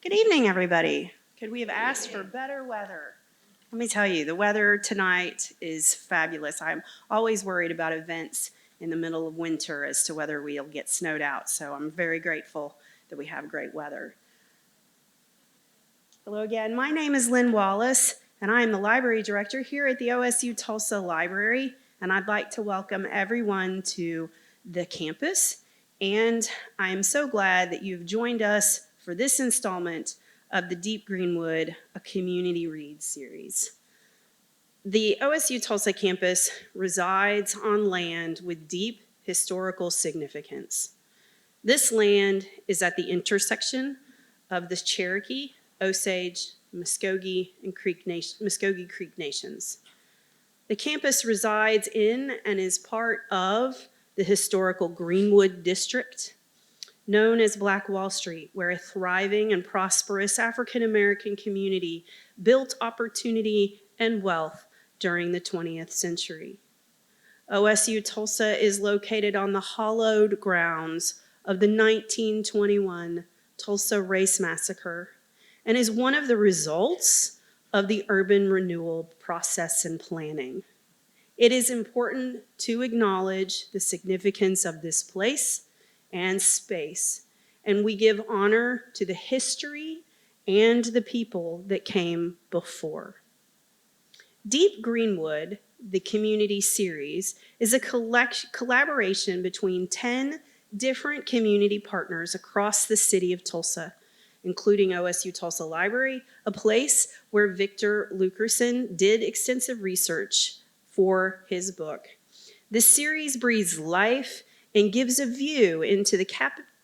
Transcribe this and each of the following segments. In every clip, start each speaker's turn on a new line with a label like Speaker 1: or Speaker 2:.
Speaker 1: Good evening, everybody. Could we have asked for better weather? Let me tell you, the weather tonight is fabulous. I'm always worried about events in the middle of winter as to whether we'll get snowed out, so I'm very grateful that we have great weather. Hello again. My name is Lynn Wallace, and I am the library director here at the OSU-Tulsa Library, and I'd like to welcome everyone to the campus, and I'm so glad that you've joined us for this installment of the Deep Greenwood, a Community Read series. The OSU-Tulsa campus resides on land with deep historical significance. This land is at the intersection of the Cherokee, Osage, Muskogee, and Muskogee Creek nations. The campus resides in and is part of the historical Greenwood district, known as Black Wall Street, where a thriving and prosperous African-American community built opportunity and wealth during the 20th century. OSU-Tulsa is located on the hallowed grounds of the 1921 Tulsa Race Massacre and is one of the results of the urban renewal process and planning. It is important to acknowledge the significance of this place and space, and we give honor to the history and the people that came before. Deep Greenwood, the community series, is a collaboration between 10 different community partners across the city of Tulsa, including OSU-Tulsa Library, a place where Victor Luckerson did extensive research for his book. The series breathes life and gives a view into the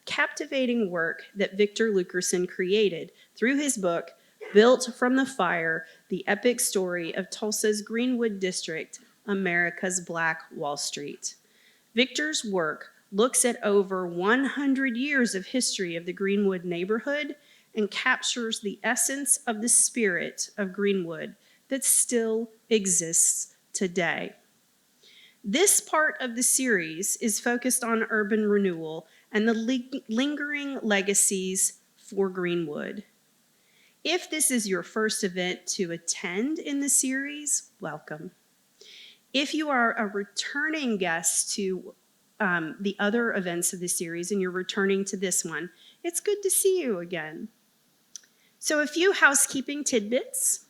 Speaker 1: captivating work that Victor Luckerson created through his book, Built from the Fire, the epic story of Tulsa's Greenwood district, America's Black Wall Street. Victor's work looks at over 100 years of history of the Greenwood neighborhood and captures the essence of the spirit of Greenwood that still exists today. This part of the series is focused on urban renewal and the lingering legacies for Greenwood. If this is your first event to attend in the series, welcome. If you are a returning guest to the other events of the series and you're returning to this one, it's good to see you again. So a few housekeeping tidbits.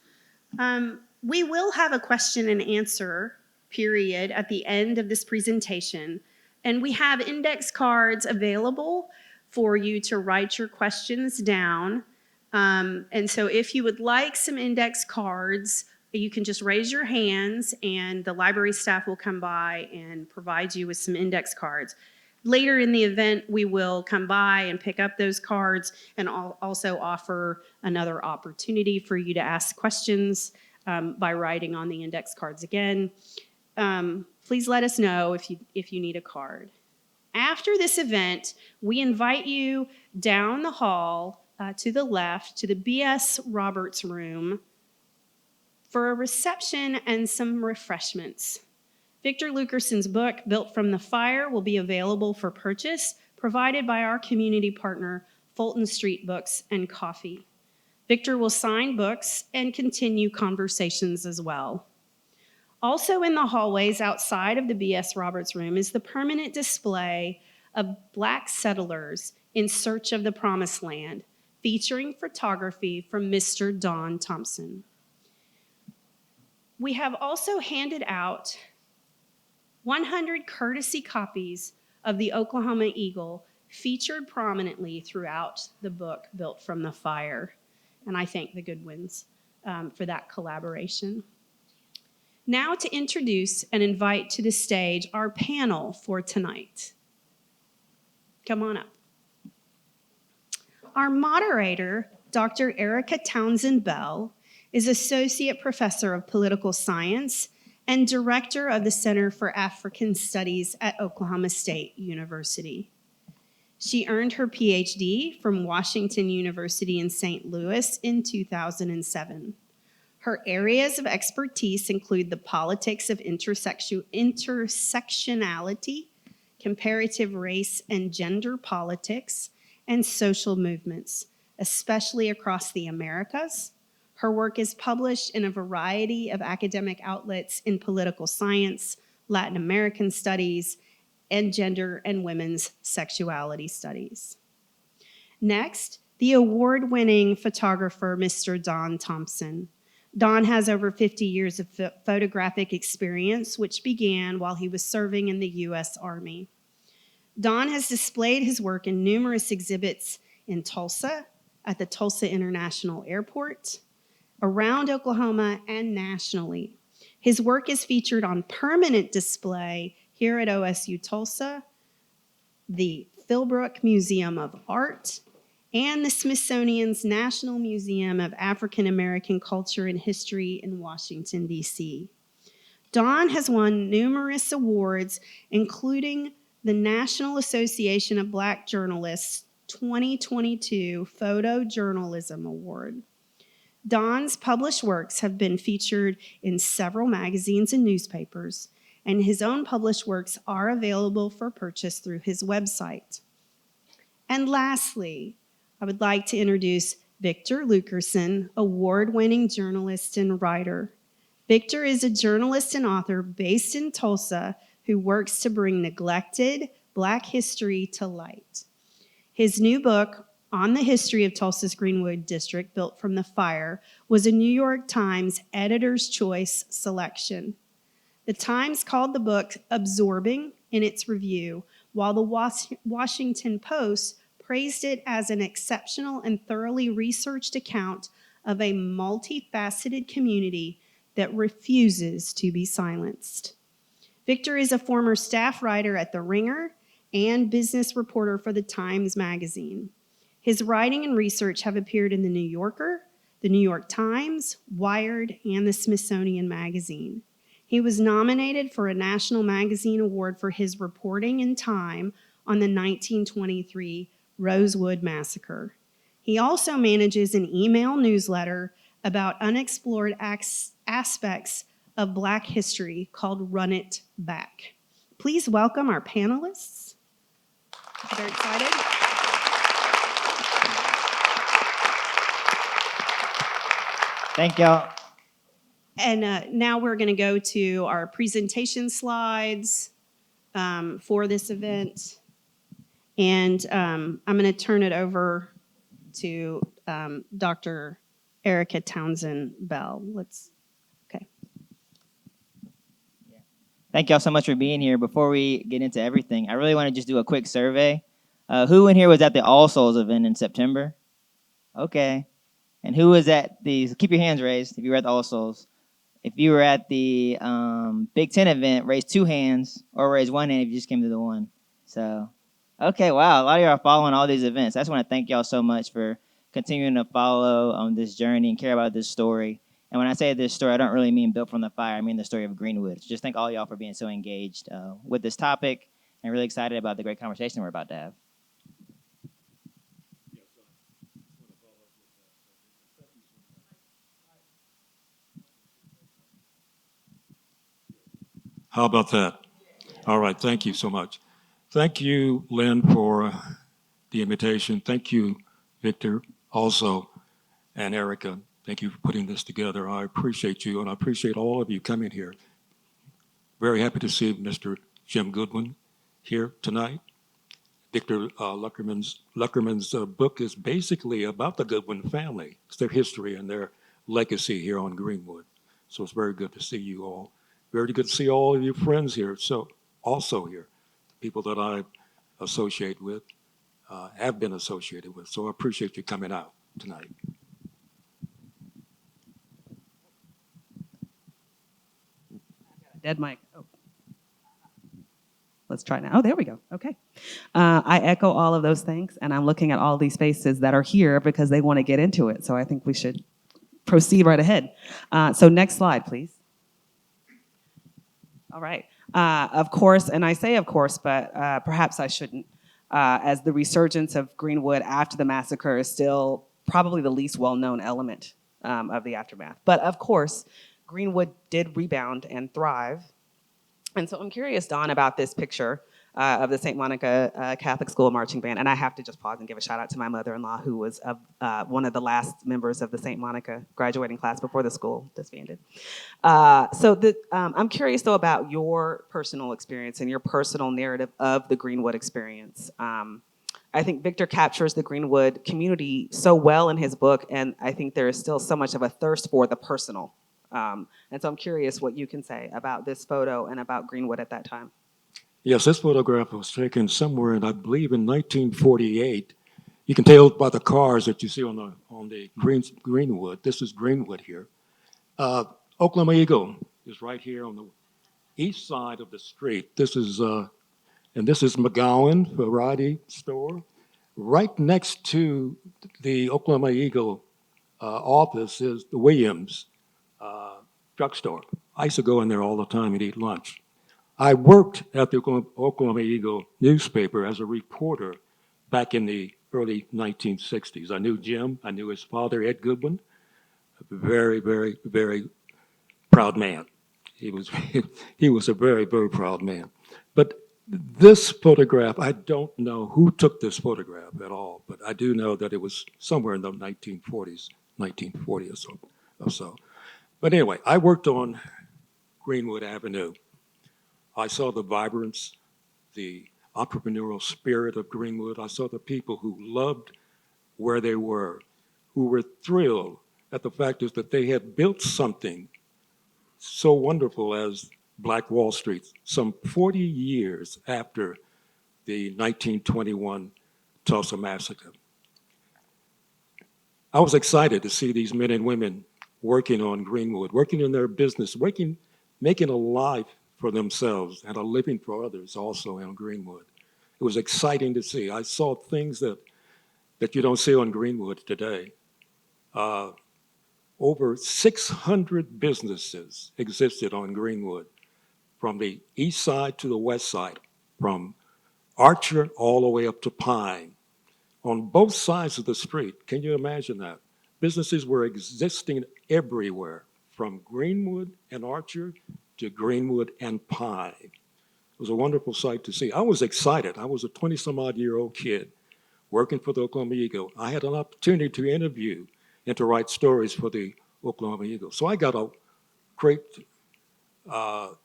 Speaker 1: We will have a question and answer period at the end of this presentation, and we have index cards available for you to write your questions down. And so if you would like some index cards, you can just raise your hands and the library staff will come by and provide you with some index cards. Later in the event, we will come by and pick up those cards and also offer another opportunity for you to ask questions by writing on the index cards again. Please let us know if you need a card. After this event, we invite you down the hall to the left to the B.S. Roberts room for a reception and some refreshments. Victor Luckerson's book, Built from the Fire, will be available for purchase, provided by our community partner, Fulton Street Books and Coffee. Victor will sign books and continue conversations as well. Also in the hallways outside of the B.S. Roberts room is the permanent display of Black settlers in search of the Promised Land, featuring photography from Mr. Don Thompson. We have also handed out 100 courtesy copies of the Oklahoma Eagle, featured prominently throughout the book, Built from the Fire. And I thank the Goodwins for that collaboration. Now to introduce and invite to the stage our panel for tonight. Come on up. Our moderator, Dr. Erica Townsend-Bell, is Associate Professor of Political Science and Director of the Center for African Studies at Oklahoma State University. She earned her PhD from Washington University in St. Louis in 2007. Her areas of expertise include the politics of intersectionality, comparative race and gender politics, and social movements, especially across the Americas. Her work is published in a variety of academic outlets in political science, Latin American studies, and gender and women's sexuality studies. Next, the award-winning photographer, Mr. Don Thompson. Don has over 50 years of photographic experience, which began while he was serving in the U.S. Army. Don has displayed his work in numerous exhibits in Tulsa, at the Tulsa International Airport, around Oklahoma, and nationally. His work is featured on permanent display here at OSU-Tulsa, the Philbrook Museum of Art, and the Smithsonian's National Museum of African American Culture and History in Washington, D.C. Don has won numerous awards, including the National Association of Black Journalists 2022 Photojournalism Award. Don's published works have been featured in several magazines and newspapers, and his own published works are available for purchase through his website. And lastly, I would like to introduce Victor Luckerson, award-winning journalist and writer. Victor is a journalist and author based in Tulsa who works to bring neglected Black history to light. His new book, On the History of Tulsa's Greenwood District, Built from the Fire, was a New York Times Editor's Choice selection. The Times called the book absorbing in its review, while the Washington Post praised it as an exceptional and thoroughly researched account of a multifaceted community that refuses to be silenced. Victor is a former staff writer at The Ringer and business reporter for the Times Magazine. His writing and research have appeared in The New Yorker, The New York Times, Wired, and the Smithsonian Magazine. He was nominated for a National Magazine Award for his reporting in Time on the 1923 Rosewood Massacre. He also manages an email newsletter about unexplored aspects of Black history called Run It Back. Please welcome our panelists. Very excited.
Speaker 2: Thank y'all.
Speaker 1: And now we're going to go to our presentation slides for this event. And I'm going to turn it over to Dr. Erica Townsend-Bell. Okay.
Speaker 2: Thank y'all so much for being here. Before we get into everything, I really want to just do a quick survey. Who in here was at the All Souls event in September? Okay. And who was at the, keep your hands raised if you were at the All Souls. If you were at the Big Ten event, raise 2 hands or raise 1 hand if you just came to the one. So, okay, wow. A lot of y'all are following all these events. I just want to thank y'all so much for continuing to follow on this journey and care about this story. And when I say this story, I don't really mean Built from the Fire. I mean the story of Greenwood. So just thank all y'all for being so engaged with this topic and really excited about the great conversation we're about to have.
Speaker 3: How about that? All right, thank you so much. Thank you, Lynn, for the invitation. Thank you, Victor, also, and Erica. Thank you for putting this together. I appreciate you, and I appreciate all of you coming here. Very happy to see Mr. Jim Goodwin here tonight. Victor Luckerman's book is basically about the Goodwin family. It's their history and their legacy here on Greenwood. So it's very good to see you all. Very good to see all of your friends here. So also here, people that I associate with, have been associated with. So I appreciate you coming out tonight.
Speaker 4: Dead mic. Oh. Let's try now. Oh, there we go. Okay. I echo all of those things, and I'm looking at all these faces that are here because they want to get into it. So I think we should proceed right ahead. So next slide, please. All right. Of course, and I say of course, but perhaps I shouldn't, as the resurgence of Greenwood after the massacre is still probably the least well-known element of the aftermath. But of course, Greenwood did rebound and thrive. And so I'm curious, Dawn, about this picture. of the St. Monica Catholic School Marching Band. And I have to just pause and give a shout out to my mother-in-law, who was one of the last members of the St. Monica graduating class before the school disbanded. I'm curious, though, about your personal experience and your personal narrative of the Greenwood experience. I think Victor captures the Greenwood community so well in his book, and I think there is still so much of a thirst for the personal. And so I'm curious what you can say about this photo and about Greenwood at that time.
Speaker 3: Yes, this photograph was taken somewhere in, I believe, in 1948. You can tell by the cars that you see on the Greenwood. This is Greenwood here. Oklahoma Eagle is right here on the east side of the street. This is McGowan Variety Store. Right next to the Oklahoma Eagle office is the Williams drugstore. I used to go in there all the time and eat lunch. I worked at the Oklahoma Eagle newspaper as a reporter back in the early 1960s. I knew Jim. I knew his father, Ed Goodwin. A very, very, very proud man. He was a very, very proud man. But this photograph, I don't know who took this photograph at all, but I do know that it was somewhere in the 1940s, 1940 or so. But anyway, I worked on Greenwood Avenue. I saw the vibrance, the entrepreneurial spirit of Greenwood. I saw the people who loved where they were, who were thrilled at the fact is that they had built something so wonderful as Black Wall Street some 40 years after the 1921 Tulsa massacre. I was excited to see these men and women working on Greenwood, working in their business, making a life for themselves and a living for others also in Greenwood. It was exciting to see. I saw things that you don't see on Greenwood today. Over 600 businesses existed on Greenwood, from the east side to the west side, from Archer all the way up to Pine, on both sides of the street. Can you imagine that? Businesses were existing everywhere, from Greenwood and Archer to Greenwood and Pine. It was a wonderful sight to see. I was excited. I was a 20-some-odd-year-old kid working for the Oklahoma Eagle. I had an opportunity to interview and to write stories for the Oklahoma Eagle. So I got a great, the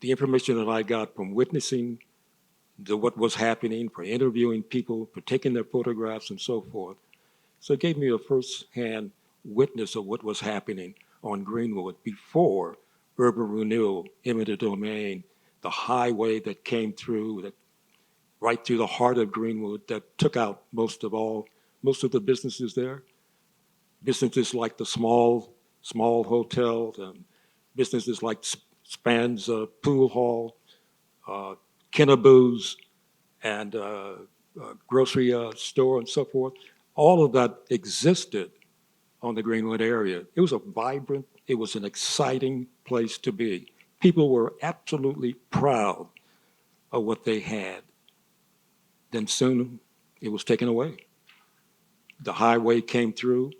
Speaker 3: information that I got from witnessing what was happening, for interviewing people, for taking their photographs and so forth. So it gave me a first-hand witness of what was happening on Greenwood before urban renewal, eminent domain, the highway that came through, that right through the heart of Greenwood, that took out most of the businesses there. Businesses like the small hotel, businesses like Span's Pool Hall, Kenneboo's, and grocery store and so forth. All of that existed on the Greenwood area. It was a vibrant, it was an exciting place to be. People were absolutely proud of what they had. Then soon it was taken away. The highway came through.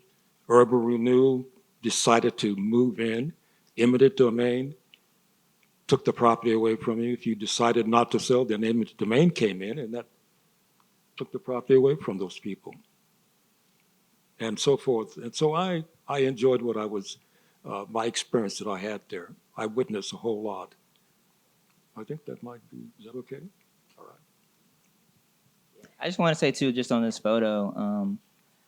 Speaker 3: Urban renewal decided to move in. Eminent domain took the property away from you. If you decided not to sell, then eminent domain came in, and that took the property away from those people, and so forth. And so I enjoyed what I was, my experience that I had there. I witnessed a whole lot. I think that might be, is that okay? All right.
Speaker 2: I just want to say, too, just on this photo,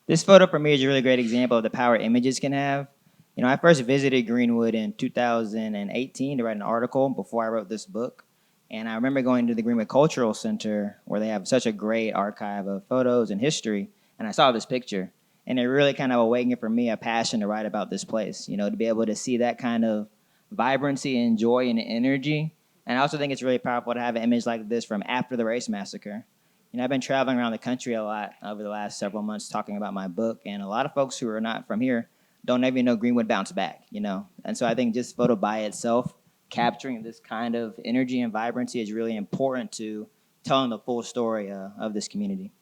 Speaker 2: this photo for me is a really great example of the power images can have. You know, I first visited Greenwood in 2018 to write an article before I wrote this book. And I remember going to the Greenwood Cultural Center, where they have such a great archive of photos and history. And I saw this picture. And it really kind of awakened for me a passion to write about this place, you know, to be able to see that kind of vibrancy and joy and energy. And I also think it's really powerful to have an image like this from after the race massacre. You know, I've been traveling around the country a lot over the last several months talking about my book, and a lot of folks who are not from here don't even know Greenwood bounced back, you know. And so I think just photo by itself, capturing this kind of energy and vibrancy is really important to telling the full story of this community.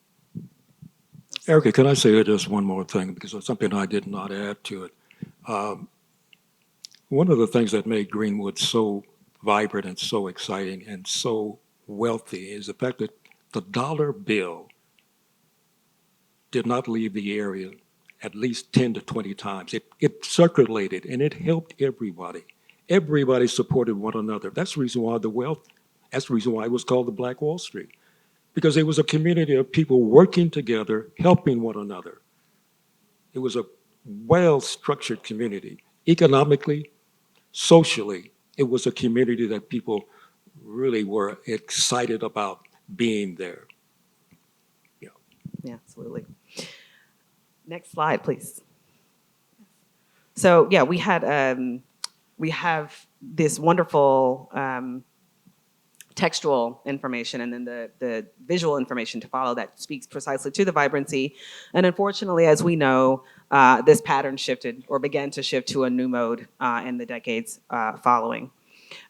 Speaker 3: Erica, can I say just one more thing, because it's something I did not add to it. One of the things that made Greenwood so vibrant and so exciting and so wealthy is the fact that the dollar bill did not leave the area at least 10 to 20 times. It circulated and it helped everybody. Everybody supported one another. That's the reason why that's the reason why it was called the Black Wall Street, because it was a community of people working together, helping one another. It was a well-structured community. Economically, socially, it was a community that people really were excited about being there. Yeah.
Speaker 4: Yeah, absolutely. Next slide, please. So yeah, we have this wonderful textual information and then the visual information to follow that speaks precisely to the vibrancy. And unfortunately, as we know, this pattern shifted or began to shift to a new mode in the decades following.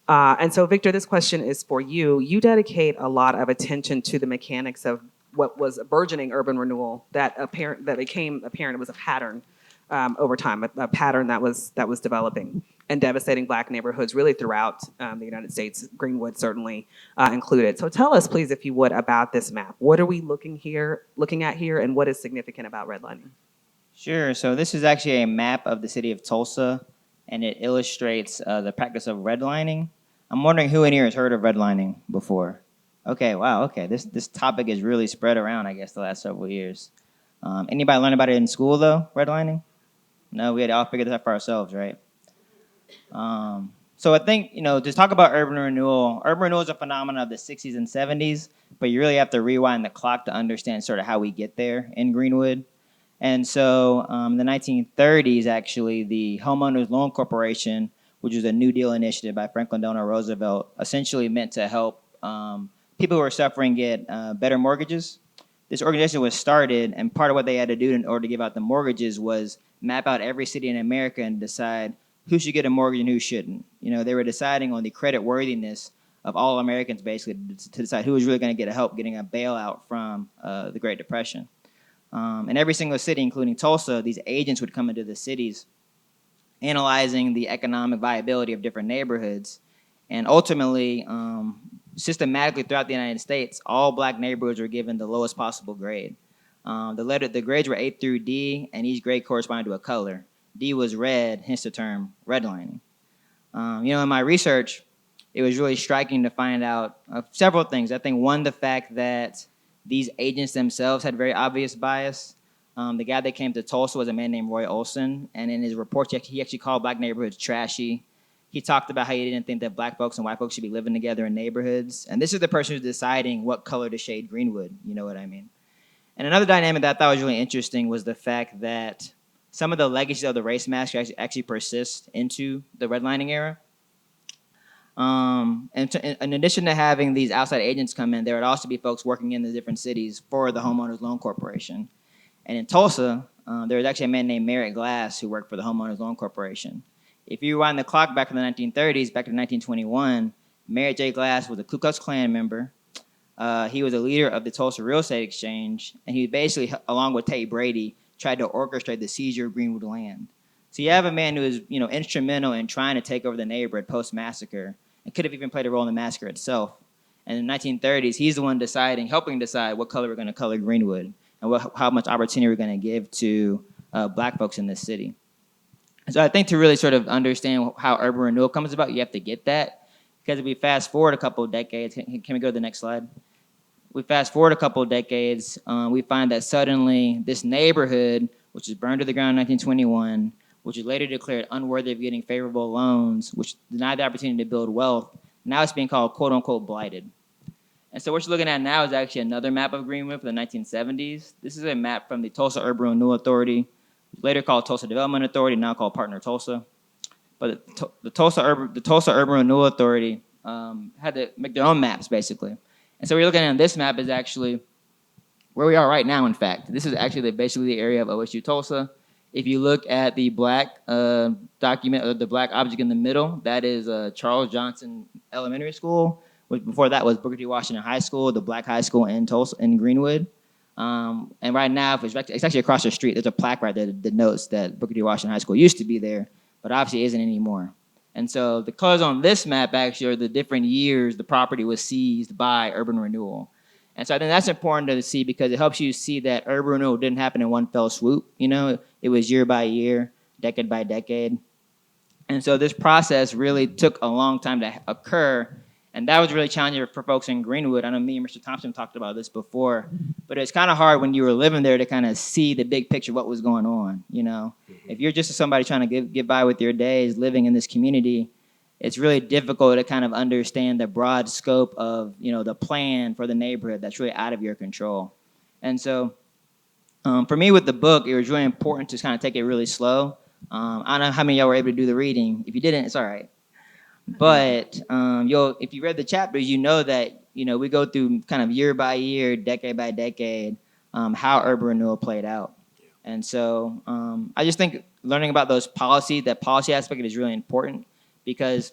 Speaker 4: And so, Victor, this question is for you. You dedicate a lot of attention to the mechanics of what was a burgeoning urban renewal that became apparent. It was a pattern over time, a pattern that was developing and devastating Black neighborhoods really throughout the United States, Greenwood certainly included. So tell us, please, if you would, about this map. What are we looking at here, and what is significant about redlining?
Speaker 2: Sure. So this is actually a map of the city of Tulsa, and it illustrates the practice of redlining. I'm wondering who in here has heard of redlining before? Okay, wow, okay. This topic is really spread around, I guess, the last several years. Anybody learn about it in school, though, redlining? No, we had to all figure this out for ourselves, right? So I think, to talk about urban renewal is a phenomenon of the 60s and 70s, but you really have to rewind the clock to understand sort of how we get there in Greenwood. And so in the 1930s, actually, the Homeowners Loan Corporation, which was a New Deal initiative by Franklin Delano Roosevelt, essentially meant to help people who were suffering get better mortgages. This organization was started, and part of what they had to do in order to give out the mortgages was map out every city in America and decide who should get a mortgage and who shouldn't. They were deciding on the credit worthiness of all Americans, basically, to decide who was really going to get help getting a bailout from the Great Depression. In every single city, including Tulsa, these agents would come into the cities analyzing the economic viability of different neighborhoods. And ultimately, systematically throughout the United States, all Black neighborhoods were given the lowest possible grade. The grades were A through D, and each grade corresponded to a color. D was red, hence the term redlining. In my research, it was really striking to find out several things. I think one, the fact that these agents themselves had very obvious bias. The guy that came to Tulsa was a man named Roy Olson, and in his report, he actually called Black neighborhoods trashy. He talked about how he didn't think that Black folks and white folks should be living together in neighborhoods. And this is the person who's deciding what color to shade Greenwood, you know what I mean? And another dynamic that I thought was really interesting was the fact that some of the legacies of the race mask actually persist into the redlining era. In addition to having these outside agents come in, there would also be folks working in the different cities for the Homeowners Loan Corporation. And in Tulsa, there was actually a man named Merritt Glass who worked for the Homeowners Loan Corporation. If you rewind the clock back to the 1930s, back to 1921, Merritt J. Glass was a Ku Klux Klan member. He was a leader of the Tulsa Real Estate Exchange, and he basically, along with Tate Brady, tried to orchestrate the seizure of Greenwood land. So you have a man who is, instrumental in trying to take over the neighborhood post-massacre, and could have even played a role in the massacre itself. And in the 1930s, he's the one helping decide what color we're going to color Greenwood and how much opportunity we're going to give to Black folks in this city. So I think to really sort of understand how urban renewal comes about, you have to get that. Because if we fast forward a couple of decades, can we go to the next slide? We fast forward a couple of decades, we find that suddenly this neighborhood, which was burned to the ground in 1921, which was later declared unworthy of getting favorable loans, which denied the opportunity to build wealth, now it's being called quote-unquote blighted. And so what you're looking at now is actually another map of Greenwood for the 1970s. This is a map from the Tulsa Urban Renewal Authority, later called Tulsa Development Authority, now called Partner Tulsa. But the Tulsa Urban Renewal Authority had to make their own maps, basically. And so what you're looking at on this map is actually where we are right now, in fact. This is actually basically the area of OSU-Tulsa. If you look at the black document, or the black object in the middle, that is Charles Johnson Elementary School, which before that was Booker T. Washington High School, the black high school in Tulsa, in Greenwood. And right now, it's actually across the street. There's a plaque right there that denotes that Booker T. Washington High School used to be there, but obviously isn't anymore. And so the colors on this map actually are the different years the property was seized by urban renewal. And so I think that's important to see because it helps you see that urban renewal didn't happen in one fell swoop. It was year by year, decade by decade. And so this process really took a long time to occur. And that was really challenging for folks in Greenwood. I know me and Mr. Thompson talked about this before, but it's kind of hard when you were living there to kind of see the big picture of what was going on. If you're just somebody trying to get by with your days living in this community, it's really difficult to kind of understand the broad scope of, the plan for the neighborhood that's really out of your control. And so for me with the book, it was really important to kind of take it really slow. I don't know how many of y'all were able to do the reading. If you didn't, it's all right. But if you read the chapters, that we go through kind of year by year, decade by decade, how urban renewal played out. And so I just think learning about that policy aspect is really important because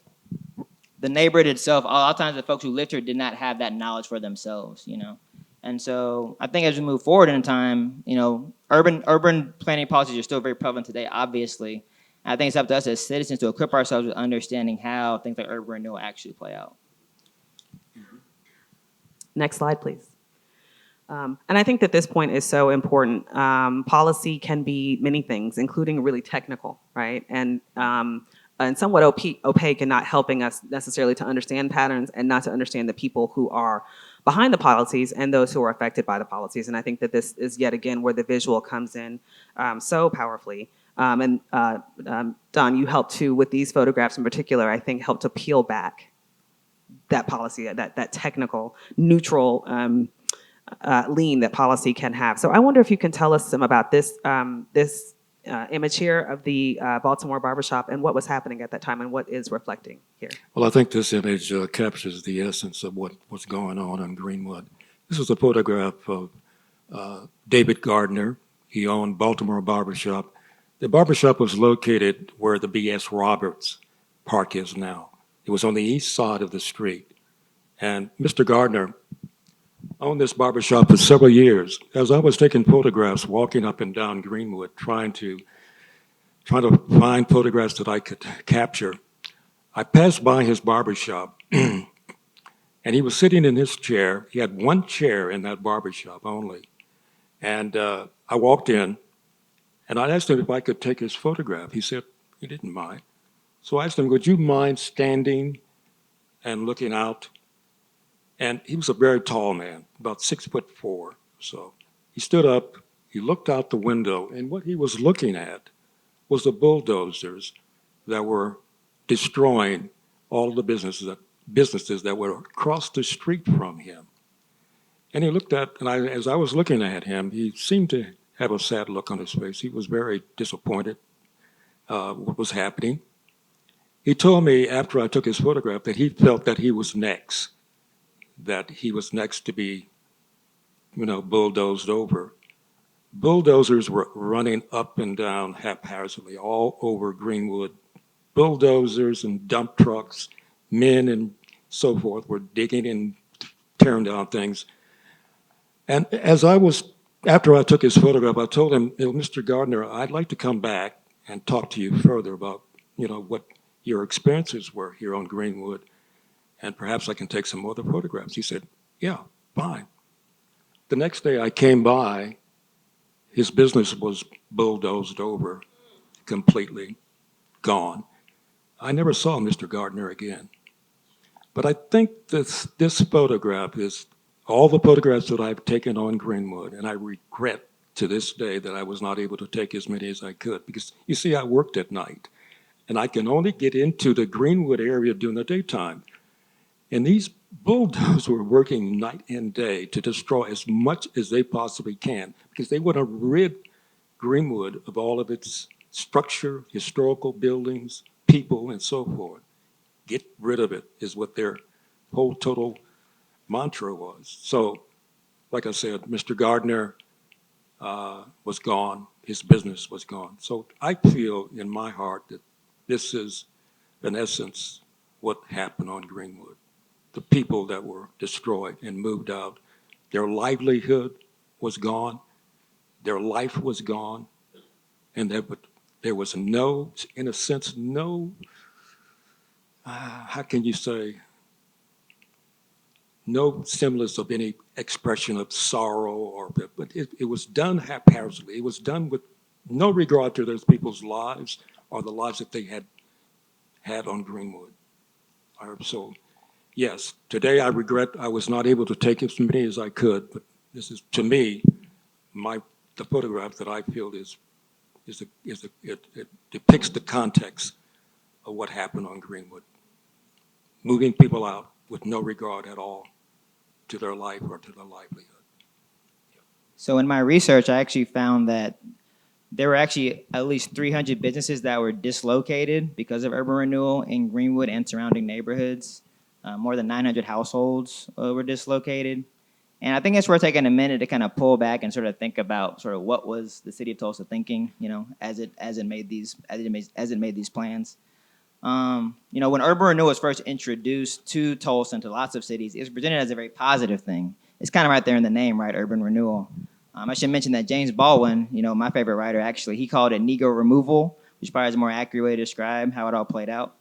Speaker 2: the neighborhood itself, a lot of times the folks who lived here did not have that knowledge for themselves, And so I think as we move forward in time, urban planning policies are still very prevalent today, obviously. And I think it's up to us as citizens to equip ourselves with understanding how things like urban renewal actually play out.
Speaker 4: Next slide, please. And I think that this point is so important. Policy can be many things, including really technical, right? And somewhat opaque and not helping us necessarily to understand patterns and not to understand the people who are behind the policies and those who are affected by the policies. And I think that this is yet again where the visual comes in so powerfully. And Don, you helped too with these photographs in particular, I think helped to peel back that policy, that technical, neutral lean that policy can have. So I wonder if you can tell us some about this image here of the Baltimore barbershop and what was happening at that time and what is reflecting here.
Speaker 3: Well, I think this image captures the essence of what's going on in Greenwood. This is a photograph of David Gardner. He owned Baltimore Barbershop. The barbershop was located where the B.S. Roberts Park is now. It was on the east side of the street. And Mr. Gardner owned this barbershop for several years. As I was taking photographs, walking up and down Greenwood, trying to find photographs that I could capture, I passed by his barbershop, and he was sitting in his chair. He had one chair in that barbershop only. And I walked in, and I asked him if I could take his photograph. He said he didn't mind. So I asked him, would you mind standing and looking out? And he was a very tall man, about 6'4" or so. He stood up, he looked out the window, and what he was looking at was the bulldozers that were destroying all of the businesses that were across the street from him. And he looked at, and as I was looking at him, he seemed to have a sad look on his face. He was very disappointed what was happening. He told me after I took his photograph that he felt that he was next to be, bulldozed over. Bulldozers were running up and down haphazardly all over Greenwood. Bulldozers and dump trucks, men and so forth were digging and tearing down things. And after I took his photograph, I told him, Mr. Gardner, I'd like to come back and talk to you further about, what your experiences were here on Greenwood, and perhaps I can take some other photographs. He said, yeah, fine. The next day I came by, his business was bulldozed over, completely gone. I never saw Mr. Gardner again. But I think this photograph is all the photographs that I've taken on Greenwood, and I regret to this day that I was not able to take as many as I could, because you see, I worked at night, and I can only get into the Greenwood area during the daytime. And these bulldozers were working night and day to destroy as much as they possibly can, because they want to rid Greenwood of all of its structure, historical buildings, people, and so forth. Get rid of it is what their whole total mantra was. So, like I said, Mr. Gardner was gone. His business was gone. So I feel in my heart that this is, in essence, what happened on Greenwood. The people that were destroyed and moved out, their livelihood was gone, their life was gone, and there was no, in a sense, no how can you say, no semblance of any expression of sorrow, but it was done haphazardly. It was done with no regard to those people's lives or the lives that they had on Greenwood. So yes, today I regret I was not able to take as many as I could, but this is, to me, the photograph that I feel it depicts the context of what happened on Greenwood, moving people out with no regard at all to their life or to their livelihood.
Speaker 2: So in my research, I actually found that there were actually at least 300 businesses that were dislocated because of urban renewal in Greenwood and surrounding neighborhoods. More than 900 households were dislocated. And I think it's worth taking a minute to kind of pull back and sort of think about sort of what was the city of Tulsa thinking, as it made these plans. When urban renewal was first introduced to Tulsa and to lots of cities, it was presented as a very positive thing. It's kind of right there in the name, right? Urban renewal. I should mention that James Baldwin, my favorite writer, actually, he called it Negro removal, which probably is a more accurate way to describe how it all played out.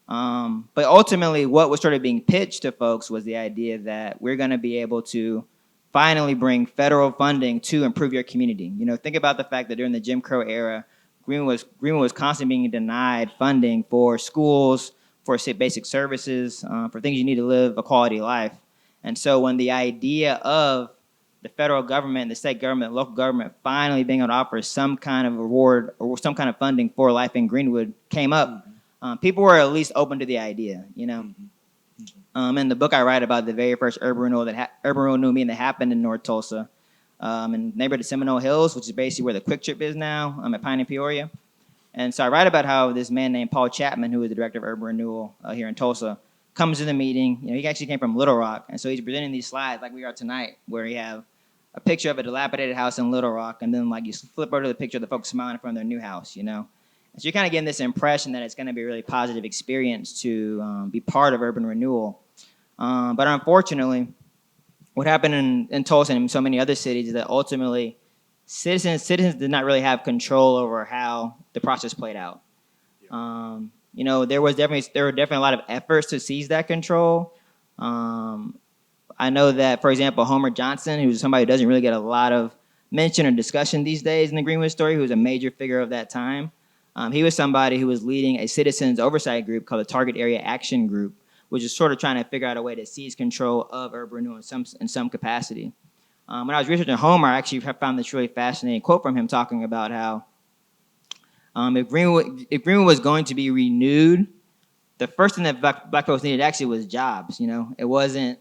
Speaker 2: But ultimately, what was sort of being pitched to folks was the idea that we're going to be able to finally bring federal funding to improve your community. Think about the fact that during the Jim Crow era, Greenwood was constantly being denied funding for schools, for basic services, for things you need to live a quality life. And so when the idea of the federal government, the state government, local government finally being able to offer some kind of reward or some kind of funding for life in Greenwood came up, people were at least open to the idea, in the book I write about the very first urban renewal meeting that happened in North Tulsa, in the neighborhood of Seminole Hills, which is basically where the Quick Trip is now, at Pine and Peoria. And so I write about how this man named Paul Chapman, who is the director of urban renewal here in Tulsa, comes to the meeting. He actually came from Little Rock, and so he's presenting these slides like we are tonight, where you have a picture of a dilapidated house in Little Rock, and then you flip over to the picture of the folks smiling in front of their new house, And so you're kind of getting this impression that it's going to be a really positive experience to be part of urban renewal. But unfortunately, what happened in Tulsa and in so many other cities is that ultimately citizens did not really have control over how the process played out. There were definitely a lot of efforts to seize that control. I know that, for example, Homer Johnson, who's somebody who doesn't really get a lot of mention or discussion these days in the Greenwood story, who was a major figure of that time. He was somebody who was leading a citizens oversight group called the Target Area Action Group, which is sort of trying to figure out a way to seize control of urban renewal in some capacity. When I was researching Homer, I actually found this really fascinating quote from him talking about how if Greenwood was going to be renewed, the first thing that black folks needed actually was jobs. It wasn't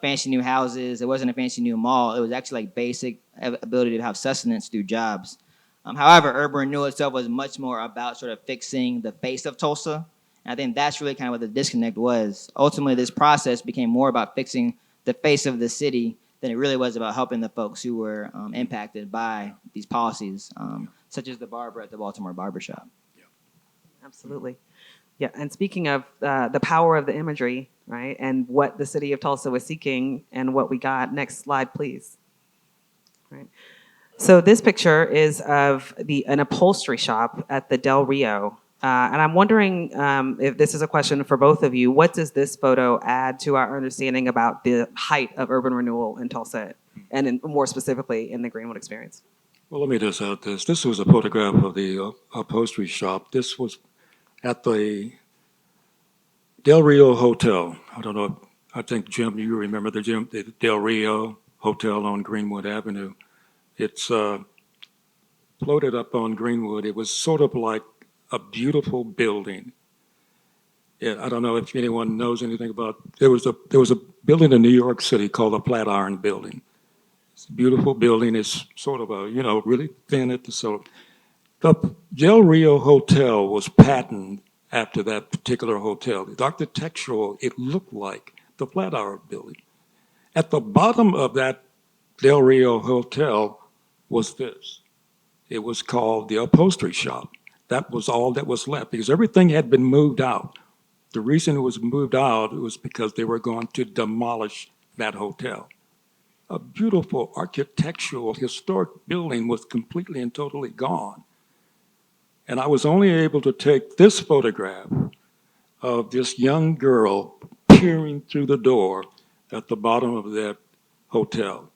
Speaker 2: fancy new houses. It wasn't a fancy new mall. It was actually basic ability to have sustenance through jobs. However, urban renewal itself was much more about sort of fixing the face of Tulsa. And I think that's really kind of what the disconnect was. Ultimately, this process became more about fixing the face of the city than it really was about helping the folks who were impacted by these policies, such as the barber at the Baltimore barbershop.
Speaker 3: Yeah.
Speaker 4: Absolutely. Yeah, and speaking of the power of the imagery, right, and what the city of Tulsa was seeking and what we got, next slide, please. Right. So this picture is of an upholstery shop at the Del Rio. And I'm wondering if this is a question for both of you. What does this photo add to our understanding about the height of urban renewal in Tulsa, and more specifically in the Greenwood experience?
Speaker 3: Well, let me just add this. This was a photograph of the upholstery shop. This was at the Del Rio Hotel. I don't know. I think, Jim, you remember the Del Rio Hotel on Greenwood Avenue. It's floated up on Greenwood. It was sort of like a beautiful building. Yeah, I don't know if anyone knows anything about. There was a building in New York City called the Flatiron Building. It's a beautiful building. It's sort of really thin at the sort. The Del Rio Hotel was patterned after that particular hotel. The architectural, it looked like the Flatiron Building. At the bottom of that Del Rio Hotel was this. It was called the upholstery shop. That was all that was left because everything had been moved out. The reason it was moved out was because they were going to demolish that hotel. A beautiful architectural, historic building was completely and totally gone. And I was only able to take this photograph of this young girl peering through the door at the bottom of that hotel.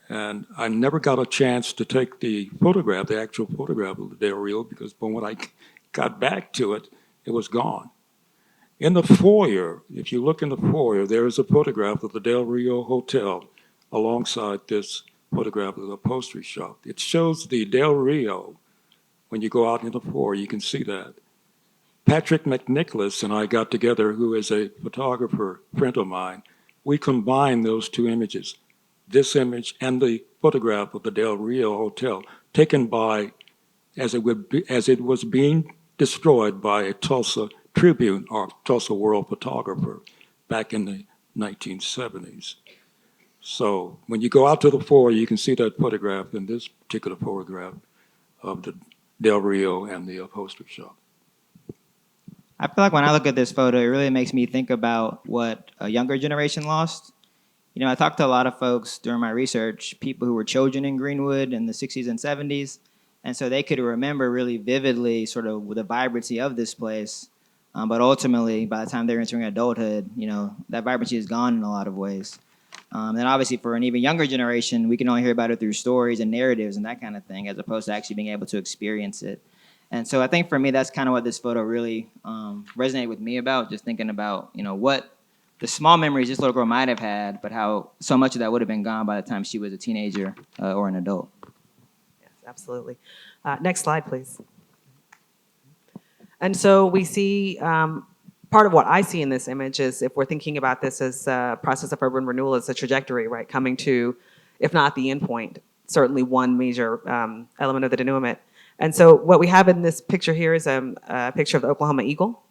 Speaker 3: And I never got a chance to take the photograph, the actual photograph of the Del Rio, because when I got back to it, it was gone. In the foyer, if you look in the foyer, there is a photograph of the Del Rio Hotel alongside this photograph of the upholstery shop. It shows the Del Rio. When you go out in the foyer, you can see that. Patrick McNicholas and I got together, who is a photographer friend of mine. We combined those two images, this image and the photograph of the Del Rio Hotel, taken by, as it was being destroyed by a Tulsa Tribune or Tulsa World photographer back in the 1970s. So when you go out to the foyer, you can see that photograph in this particular photograph of the Del Rio and the upholstery shop.
Speaker 2: I feel like when I look at this photo, it really makes me think about what a younger generation lost. You know, I talked to a lot of folks during my research, people who were children in Greenwood in the 60s and 70s, and so they could remember really vividly sort of the vibrancy of this place. But ultimately, by the time they're entering adulthood, you know, that vibrancy is gone in a lot of ways. And obviously, for an even younger generation, we can only hear about it through stories and narratives and that kind of thing, as opposed to actually being able to experience it. And so I think for me, that's kind of what this photo really resonated with me about, just thinking about, you know, what the small memories this little girl might have had, but how so much of that would have been gone by the time she was a teenager or an adult.
Speaker 4: Yes, absolutely. Next slide, please. And so we see part of what I see in this image is, if we're thinking about this as a process of urban renewal, as a trajectory, right, coming to, if not the end point, certainly one major element of the denouement. And so what we have in this picture here is a picture of the Oklahoma Eagle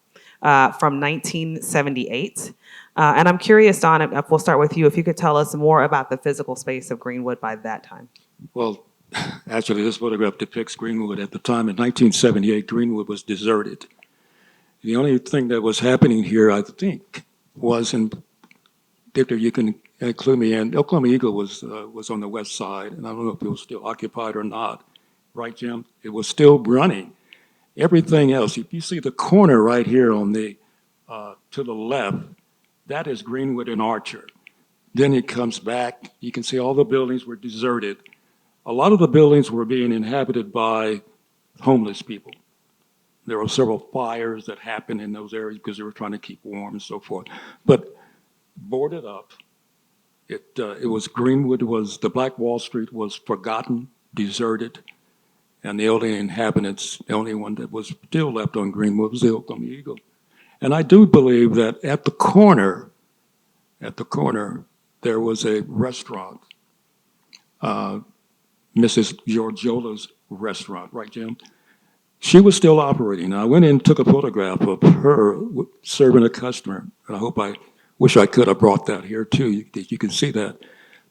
Speaker 4: from 1978. And I'm curious, Don, if we'll start with you, if you could tell us more about the physical space of Greenwood by that time.
Speaker 3: Well, actually, this photograph depicts Greenwood at the time. In 1978, Greenwood was deserted. The only thing that was happening here, I think, was, and Victor, you can include me in, Oklahoma Eagle was on the west side, and I don't know if it was still occupied or not. Right, Jim? It was still running. Everything else, if you see the corner right here on the to the left, that is Greenwood and Archer. Then it comes back. You can see all the buildings were deserted. A lot of the buildings were being inhabited by homeless people. There were several fires that happened in those areas because they were trying to keep warm and so forth. But boarded up, it was Greenwood was, the Black Wall Street was forgotten, deserted, and the only inhabitants, the only one that was still left on Greenwood was the Oklahoma Eagle. And I do believe that at the corner, there was a restaurant, Mrs. Giorgiola's restaurant, right, Jim? She was still operating. I went in and took a photograph of her serving a customer, and I wish I could have brought that here too. You can see that.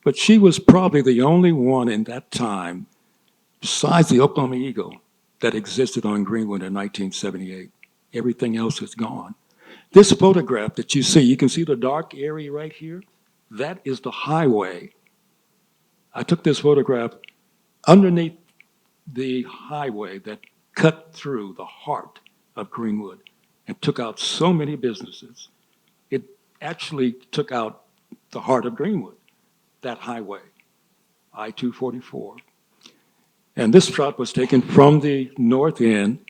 Speaker 3: But she was probably the only one in that time, besides the Oklahoma Eagle, that existed on Greenwood in 1978. Everything else is gone. This photograph that you can see the dark area right here? That is the highway. I took this photograph underneath the highway that cut through the heart of Greenwood and took out so many businesses. It actually took out the heart of Greenwood, that highway, I-244. And this shot was taken from the north end,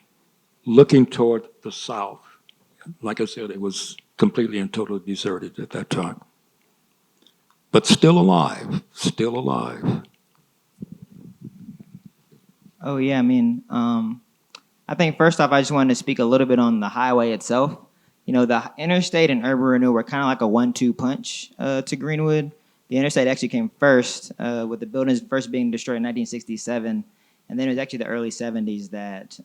Speaker 3: looking toward the south. Like I said, it was completely and totally deserted at that time. But still alive, still alive.
Speaker 2: Oh, yeah, I mean, I think first off, I just wanted to speak a little bit on the highway itself. You know, the interstate and urban renewal were kind of like a 1-2 punch to Greenwood. The interstate actually came first, with the buildings first being destroyed in 1967. And then it was actually the early 70s that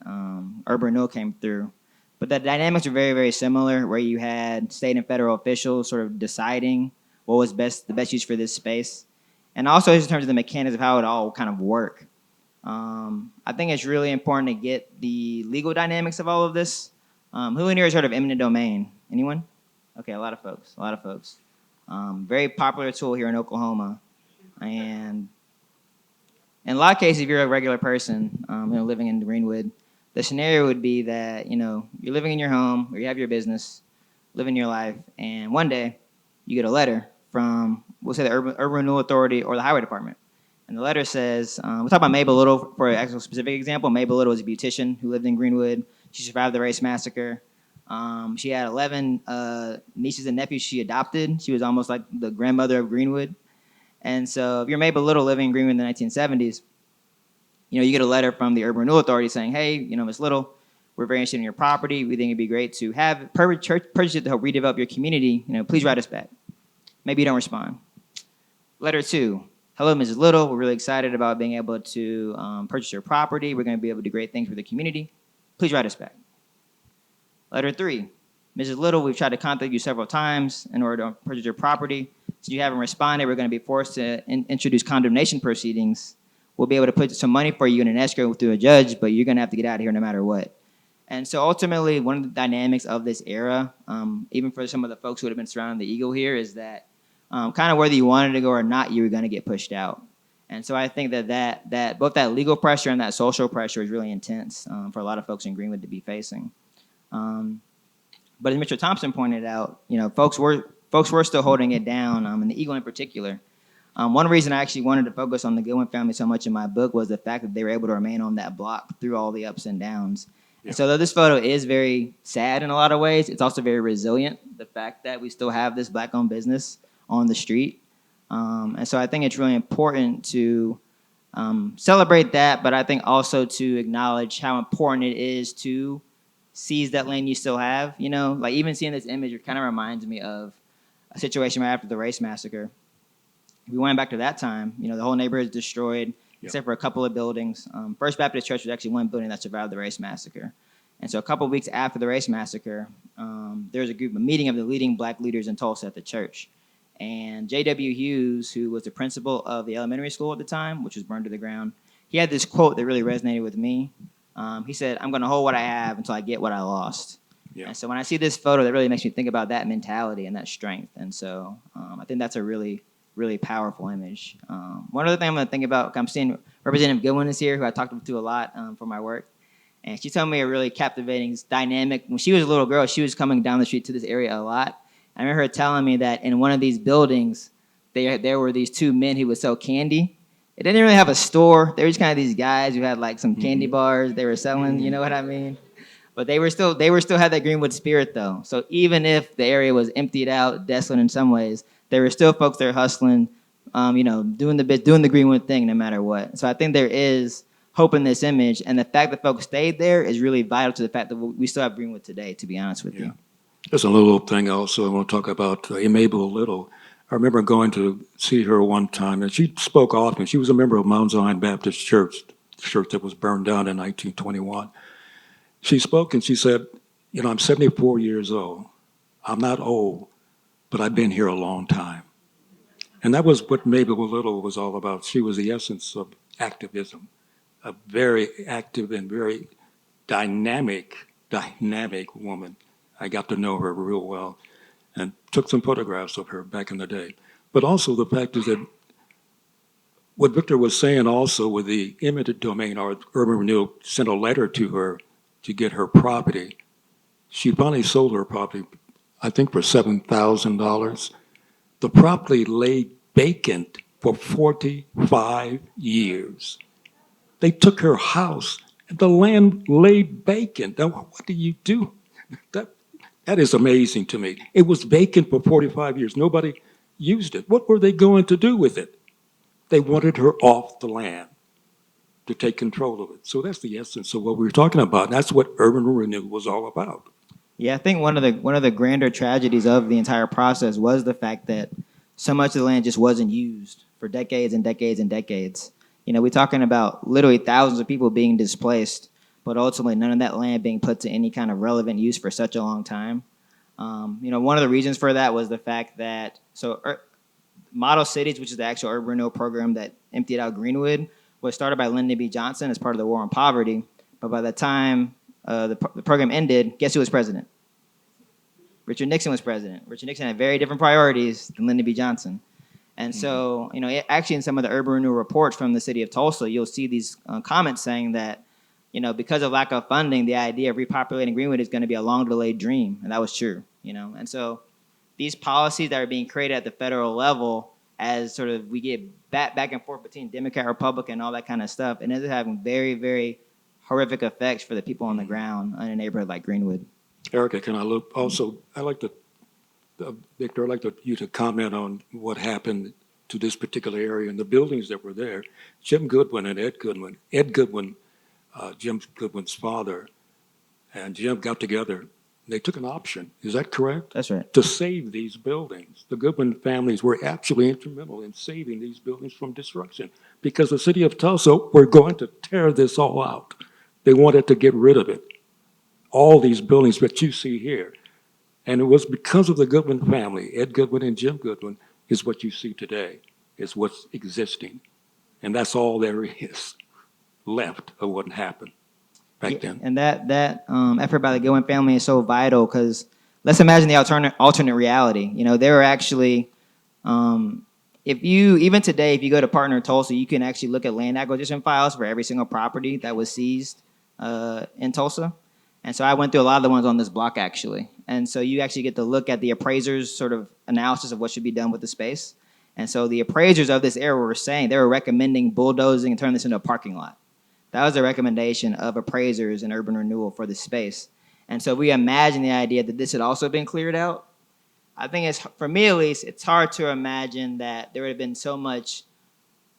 Speaker 2: urban renewal came through. But the dynamics are very, very similar, where you had state and federal officials sort of deciding what was the best use for this space. And also in terms of the mechanics of how it all kind of work. I think it's really important to get the legal dynamics of all of this. Who in here has heard of eminent domain? Anyone? Okay, a lot of folks. Very popular tool here in Oklahoma. And in a lot of cases, if you're a regular person living in Greenwood, The scenario would be that, you're living in your home or you have your business, living your life, and one day you get a letter from, we'll say, the Urban Renewal Authority or the Highway Department. And the letter says, we'll talk about Mabel Little for an actual specific example. Mabel Little was a beautician who lived in Greenwood. She survived the race massacre. She had 11 nieces and nephews she adopted. She was almost like the grandmother of Greenwood. And so if you're Mabel Little living in Greenwood in the 1970s, you get a letter from the Urban Renewal Authority saying, hey, Ms. Little, we're very interested in your property. We think it'd be great to have purchase it to help redevelop your community. Please write us back. Maybe you don't respond. Letter 2. Hello, Mrs. Little. We're really excited about being able to purchase your property. We're going to be able to do great things for the community. Please write us back. Letter 3. Mrs. Little, we've tried to contact you several times in order to purchase your property. Since you haven't responded, we're going to be forced to introduce condemnation proceedings. We'll be able to put some money for you in an escrow through a judge, but you're going to have to get out of here no matter what. And so ultimately, one of the dynamics of this era, even for some of the folks who would have been surrounding the Eagle here, is that kind of whether you wanted to go or not, you were going to get pushed out. And so I think that both that legal pressure and that social pressure is really intense for a lot of folks in Greenwood to be facing. But as Mr. Thompson pointed out, folks were still holding it down, and the Eagle in particular. One reason I actually wanted to focus on the Goodwin family so much in my book was the fact that they were able to remain on that block through all the ups and downs. Yeah. And so though this photo is very sad in a lot of ways, it's also very resilient, the fact that we still have this Black-owned business on the street. And so I think it's really important to celebrate that, but I think also to acknowledge how important it is to seize that land you still have. Like even seeing this image, it kind of reminds me of a situation right after the race massacre. We went back to that time, the whole neighborhood is destroyed, except for a couple of buildings. First Baptist Church was actually one building that survived the race massacre. And so a couple of weeks after the race massacre, there was a meeting of the leading Black leaders in Tulsa at the church. And J.W. Hughes, who was the principal of the elementary school at the time, which was burned to the ground, he had this quote that really resonated with me. He said, "I'm going to hold what I have until I get what I lost." Yeah. And so when I see this photo, that really makes me think about that mentality and that strength. And so I think that's a really powerful image. One other thing I'm going to think about, I'm seeing Representative Goodwin is here, who I talked to a lot for my work. And she told me a really captivating dynamic. When she was a little girl, she was coming down the street to this area a lot. I remember her telling me that in one of these buildings, there were these two men who would sell candy. It didn't really have a store. They were just kind of these guys who had like some candy bars they were selling, you know what I mean? But they were still had that Greenwood spirit though. So even if the area was emptied out, desolate in some ways, there were still folks there hustling, doing the Greenwood thing no matter what. So I think there is hope in this image, and the fact that folks stayed there is really vital to the fact that we still have Greenwood today, to be honest with you.
Speaker 3: There's a little thing also I want to talk about Mabel Little. I remember going to see her one time, and she spoke often. She was a member of Mount Zion Baptist Church, the church that was burned down in 1921. She spoke and she said, I'm 74 years old. I'm not old, but I've been here a long time. And that was what Mabel Little was all about. She was the essence of activism, a very active and very dynamic woman. I got to know her real well and took some photographs of her back in the day. But also the fact is that what Victor was saying also with the eminent domain, or Urban Renewal sent a letter to her to get her property. She finally sold her property, I think for $7,000. The property lay vacant for 45 years. They took her house and the land lay vacant. Now, what do you do? That is amazing to me. It was vacant for 45 years. Nobody used it. What were they going to do with it? They wanted her off the land to take control of it. So that's the essence of what we were talking about. That's what Urban Renewal was all about.
Speaker 2: Yeah, I think one of the grander tragedies of the entire process was the fact that so much of the land just wasn't used for decades and decades and decades. We're talking about literally thousands of people being displaced, but ultimately none of that land being put to any kind of relevant use for such a long time. One of the reasons for that was the fact that Model Cities, which is the actual urban renewal program that emptied out Greenwood, was started by Lyndon B. Johnson as part of the War on Poverty. But by the time the program ended, guess who was president? Richard Nixon was president. Richard Nixon had very different priorities than Lyndon B. Johnson. And so, actually in some of the urban renewal reports from the city of Tulsa, you'll see these comments saying that because of lack of funding, the idea of repopulating Greenwood is going to be a long delayed dream. And that was true, And so these policies that are being created at the federal level, as sort of we get back and forth between Democrat, Republican, all that kind of stuff, and it's having very, very horrific effects for the people on the ground in a neighborhood like Greenwood.
Speaker 3: Erica, can I look also? Victor, I'd like you to comment on what happened to this particular area and the buildings that were there. Jim Goodwin and Ed Goodwin, Jim Goodwin's father, and Jim got together. They took an option. Is that correct?
Speaker 2: That's right.
Speaker 3: To save these buildings. The Goodwin families were actually instrumental in saving these buildings from destruction because the city of Tulsa were going to tear this all out. They wanted to get rid of it. All these buildings that you see here. And it was because of the Goodwin family, Ed Goodwin and Jim Goodwin, is what you see today, is what's existing. And that's all there is left of what happened back then.
Speaker 2: And that effort by the Goodwin family is so vital because let's imagine the alternate reality. They were actually, even today, if you go to Partner Tulsa, you can actually look at land acquisition files for every single property that was seized in Tulsa. And so I went through a lot of the ones on this block, actually. And so you actually get to look at the appraisers' sort of analysis of what should be done with the space. And so the appraisers of this area were saying they were recommending bulldozing and turning this into a parking lot. That was a recommendation of appraisers in urban renewal for this space. And so we imagine the idea that this had also been cleared out. I think for me at least, it's hard to imagine that there would have been so much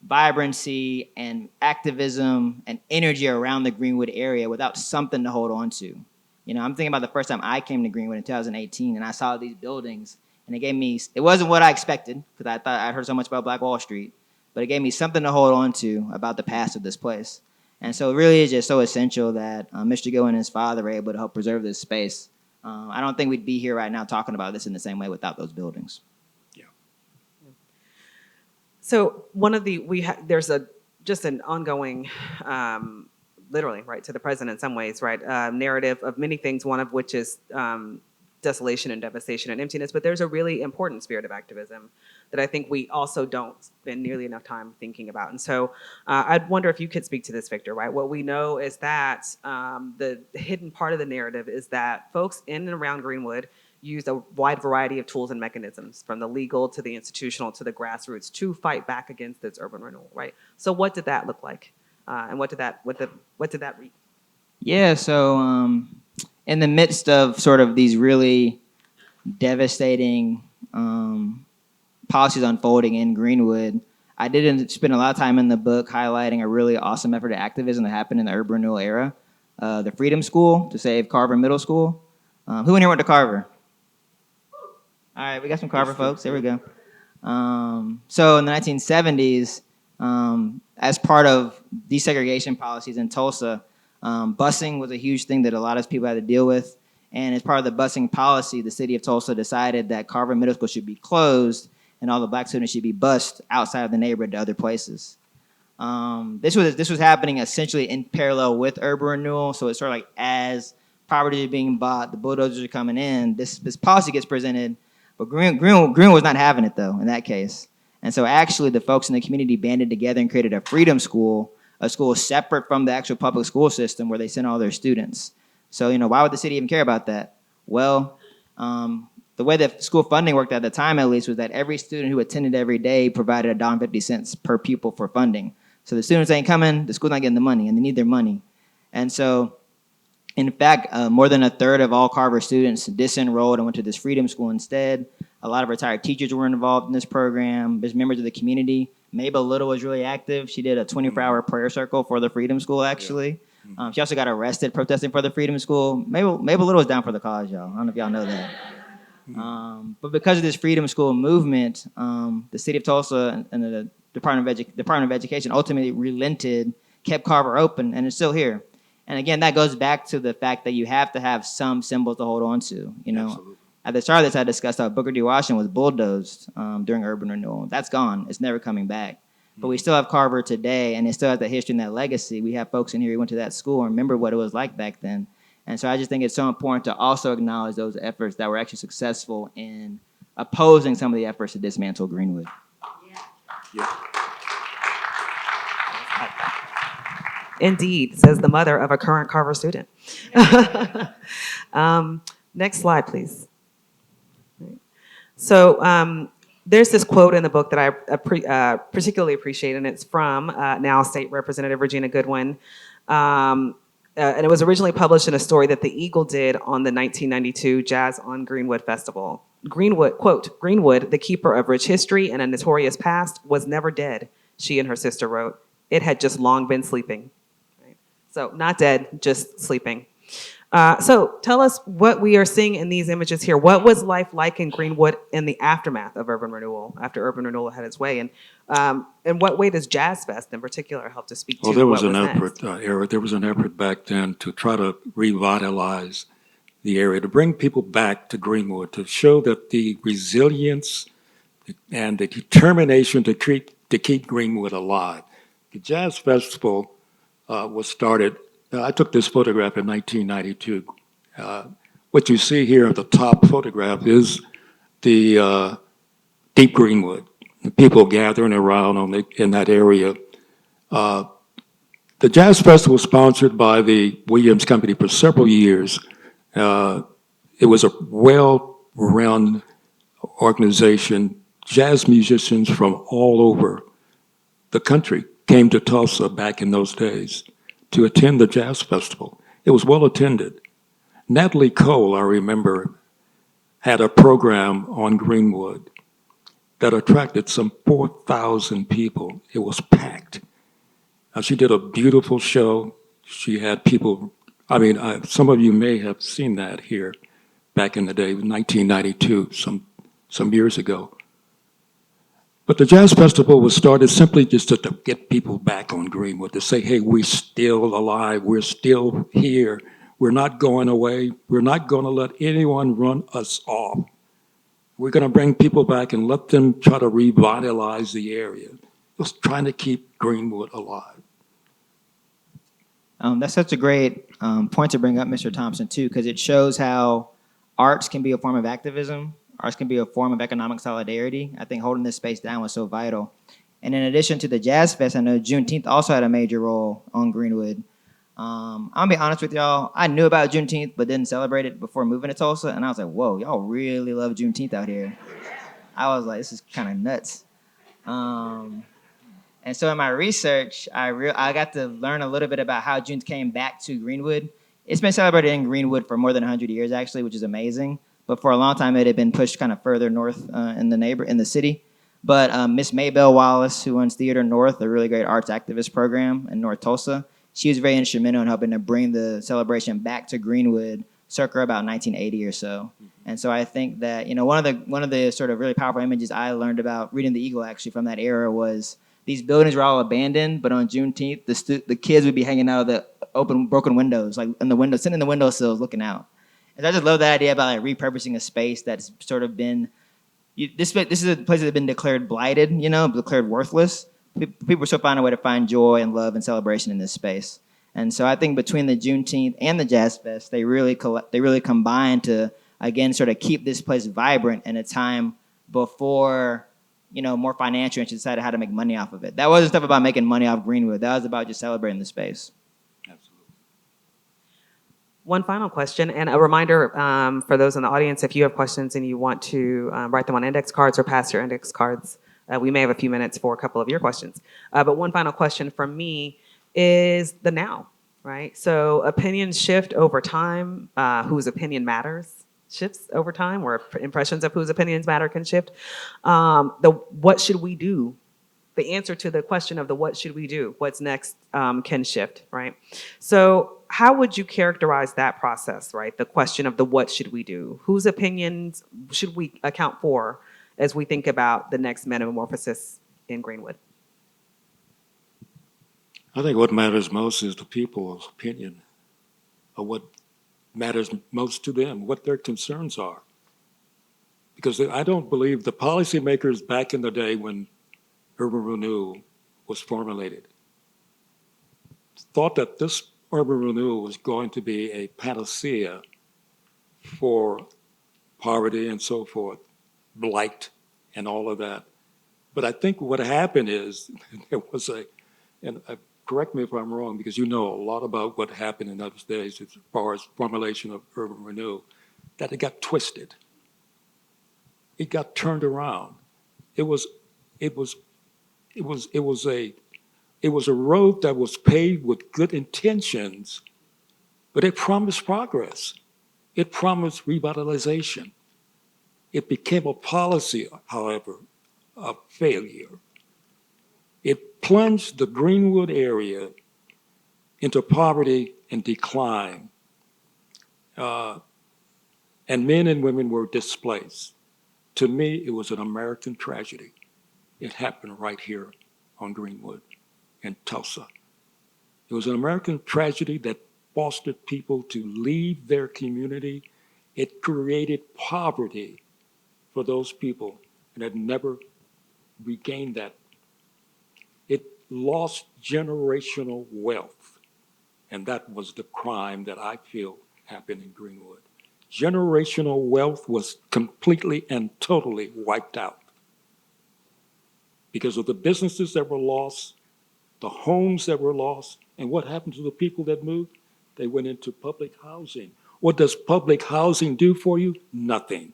Speaker 2: vibrancy and activism and energy around the Greenwood area without something to hold on to. I'm thinking about the first time I came to Greenwood in 2018 and I saw these buildings and it wasn't what I expected because I thought I'd heard so much about Black Wall Street, but it gave me something to hold on to about the past of this place. And so it really is just so essential that Mr. Goodwin and his father were able to help preserve this space. I don't think we'd be here right now talking about this in the same way without those buildings.
Speaker 4: So there's just an ongoing, literally, right, to the present in some ways, right, narrative of many things, one of which is desolation and devastation and emptiness, but there's a really important spirit of activism that I think we also don't spend nearly enough time thinking about. And so I'd wonder if you could speak to this, Victor, right? What we know is that the hidden part of the narrative is that folks in and around Greenwood used a wide variety of tools and mechanisms, from the legal to the institutional to the grassroots, to fight back against this urban renewal, right? So what did that look like? And what did that read?
Speaker 2: Yeah, so in the midst of sort of these really devastating policies unfolding in Greenwood, I did spend a lot of time in the book highlighting a really awesome effort of activism that happened in the urban renewal era. The Freedom School to save Carver Middle School. Who in here went to Carver? All right, we got some Carver folks. There we go. So in the 1970s, as part of desegregation policies in Tulsa, busing was a huge thing that a lot of people had to deal with. And as part of the busing policy, the city of Tulsa decided that Carver Middle School should be closed and all the Black students should be bused outside of the neighborhood to other places. This was happening essentially in parallel with urban renewal. So it's sort of like as property is being bought, the bulldozers are coming in, this policy gets presented. But Greenwood was not having it, though, in that case. And so actually the folks in the community banded together and created a freedom school, a school separate from the actual public school system where they sent all their students. So, why would the city even care about that? Well, the way that school funding worked at the time, at least, was that every student who attended every day provided $1.50 per pupil for funding. So the students ain't coming, the school's not getting the money, and they need their money. And so, in fact, more than a third of all Carver students disenrolled and went to this freedom school instead. A lot of retired teachers were involved in this program. There's members of the community. Mabel Little was really active. She did a 24-hour prayer circle for the freedom school, actually. She also got arrested protesting for the freedom school. Mabel Little was down for the cause, y'all. I don't know if y'all know that. But because of this freedom school movement, the city of Tulsa and the Department of Education ultimately relented, kept Carver open, and it's still here. And again, that goes back to the fact that you have to have some symbols to hold on to.
Speaker 3: Absolutely.
Speaker 2: At the start of this, I discussed how Booker T. Washington was bulldozed during urban renewal. That's gone. It's never coming back. But we still have Carver today, and it still has that history and that legacy. We have folks in here who went to that school and remember what it was like back then. And so I just think it's so important to also acknowledge those efforts that were actually successful in opposing some of the efforts to dismantle Greenwood.
Speaker 3: Yeah.
Speaker 4: Indeed, says the mother of a current Carver student. Next slide, please. So there's this quote in the book that I particularly appreciate, and it's from now State Representative Regina Goodwin. And it was originally published in a story that the Eagle did on the 1992 Jazz on Greenwood Festival. Greenwood, quote, "Greenwood, the keeper of rich history and a notorious past, was never dead," she and her sister wrote. "It had just long been sleeping." Right? So not dead, just sleeping. So tell us what we are seeing in these images here. What was life like in Greenwood in the aftermath of urban renewal, after urban renewal had its way? And in what way does Jazz Fest in particular help to speak to
Speaker 3: Well, there was
Speaker 4: what
Speaker 3: an
Speaker 4: next?
Speaker 3: effort, Eric, there was an effort back then to try to revitalize the area, to bring people back to Greenwood, to show that the resilience and the determination to keep Greenwood alive. The Jazz Festival was started. I took this photograph in 1992. What you see here at the top photograph is the deep Greenwood, the people gathering around in that area. The Jazz Festival was sponsored by the Williams Company for several years. It was a well-run organization. Jazz musicians from all over the country came to Tulsa back in those days to attend the Jazz Festival. It was well attended. Natalie Cole, I remember, had a program on Greenwood that attracted some 4,000 people. It was packed. Now, she did a beautiful show. She had people, some of you may have seen that here back in the day, 1992, some years ago. But the Jazz Festival was started simply just to get people back on Greenwood, to say, hey, we're still alive, we're still here, we're not going away, we're not going to let anyone run us off. We're going to bring people back and let them try to revitalize the area. Just trying to keep Greenwood alive.
Speaker 2: That's such a great point to bring up, Mr. Thompson, too, because it shows how arts can be a form of activism. Arts can be a form of economic solidarity. I think holding this space down was so vital. And in addition to the Jazz Fest, I know Juneteenth also had a major role on Greenwood. I'm gonna be honest with y'all, I knew about Juneteenth, but didn't celebrate it before moving to Tulsa. And I was like, whoa, y'all really love Juneteenth out here. I was like, this is kind of nuts. And so in my research, I got to learn a little bit about how Juneteenth came back to Greenwood. It's been celebrated in Greenwood for more than 100 years, actually, which is amazing. But for a long time, it had been pushed kind of further north in the city. But Miss Maybelle Wallace, who runs Theater North, a really great arts activist program in North Tulsa, she was very instrumental in helping to bring the celebration back to Greenwood circa about 1980 or so. And so I think that, you know, one of the sort of really powerful images I learned about reading the Eagle actually from that era was these buildings were all abandoned, but on Juneteenth, the kids would be hanging out of the open, broken windows, like in the window, sitting in the windowsills looking out. And I just love that idea about like repurposing a space that's sort of been, this is a place that's been declared blighted, you know, declared worthless. People still find a way to find joy and love and celebration in this space. And so I think between the Juneteenth and the Jazz Fest, they really combine to, again, sort of keep this place vibrant in a time before, you know, more financial interests decided how to make money off of it. That wasn't stuff about making money off Greenwood. That was about just celebrating the space.
Speaker 4: One final question, and a reminder for those in the audience, if you have questions and you want to write them on index cards or pass your index cards, we may have a few minutes for a couple of your questions. But one final question from me is the now, right? So opinions shift over time. Whose opinion matters shifts over time, or impressions of whose opinions matter can shift. What should we do? The answer to the question of the what should we do, what's next, can shift, right? So how would you characterize that process, right? The question of the what should we do? Whose opinions should we account for as we think about the next metamorphosis in Greenwood?
Speaker 3: I think what matters most is the people's opinion of what matters most to them, what their concerns are. Because I don't believe the policymakers back in the day when urban renewal was formulated thought that this urban renewal was going to be a panacea for poverty and so forth, blight and all of that. But I think what happened is there was correct me if I'm wrong, because you know a lot about what happened in those days as far as formulation of urban renewal, that it got twisted. It got turned around. It was, it was, it was, it was a road that was paved with good intentions, but it promised progress. It promised revitalization. It became a policy, however, of failure. It plunged the Greenwood area into poverty and decline, and men and women were displaced. To me, it was an American tragedy. It happened right here on Greenwood in Tulsa. It was an American tragedy that fostered people to leave their community. It created poverty for those people and had never regained that. It lost generational wealth, and that was the crime that I feel happened in Greenwood. Generational wealth was completely and totally wiped out because of the businesses that were lost, the homes that were lost, and what happened to the people that moved? They went into public housing. What does public housing do for you? Nothing.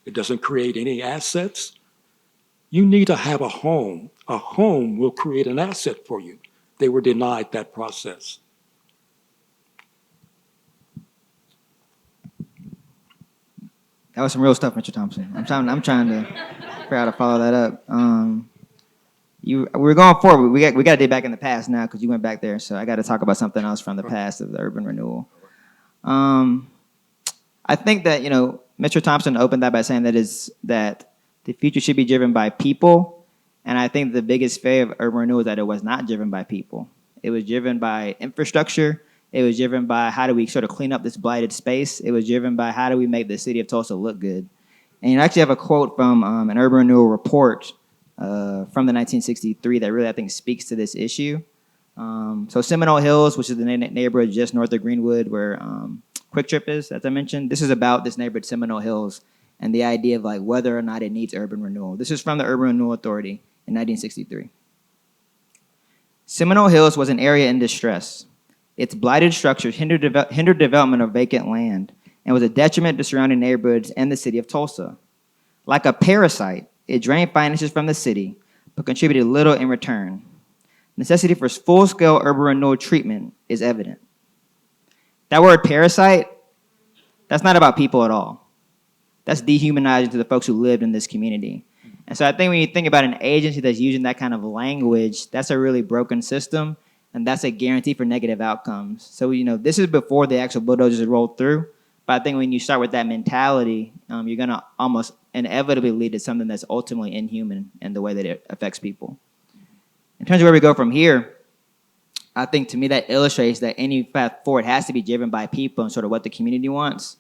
Speaker 3: It doesn't create any assets. You need to have a home. A home will create an asset for you. They were denied that process.
Speaker 2: That was some real stuff, Mr. Thompson. I'm trying to figure out how to follow that up. We're going forward. We got to dig back in the past now because you went back there. So I got to talk about something else from the past of the urban renewal. I think that Mr. Thompson opened that by saying that the future should be driven by people, and I think the biggest failure of urban renewal is that it was not driven by people. It was driven by infrastructure. It was driven by how do we sort of clean up this blighted space. It was driven by how do we make the city of Tulsa look good. And you actually have a quote from an urban renewal report from the 1963 that really, I think, speaks to this issue. So Seminole Hills, which is the neighborhood just north of Greenwood where Quick Trip is, as I mentioned, this is about this neighborhood, Seminole Hills, and the idea of like whether or not it needs urban renewal. This is from the Urban Renewal Authority in 1963. Seminole Hills was an area in distress. Its blighted structures hindered development of vacant land and was a detriment to surrounding neighborhoods and the city of Tulsa. Like a parasite, it drained finances from the city, but contributed little in return. Necessity for full-scale urban renewal treatment is evident. That word parasite, that's not about people at all. That's dehumanizing to the folks who lived in this community. And so I think when you think about an agency that's using that kind of language, that's a really broken system, and that's a guarantee for negative outcomes. So, this is before the actual bulldozers rolled through, but I think when you start with that mentality, you're going to almost inevitably lead to something that's ultimately inhuman in the way that it affects people. In terms of where we go from here, I think to me that illustrates that any path forward has to be driven by people and sort of what the community wants.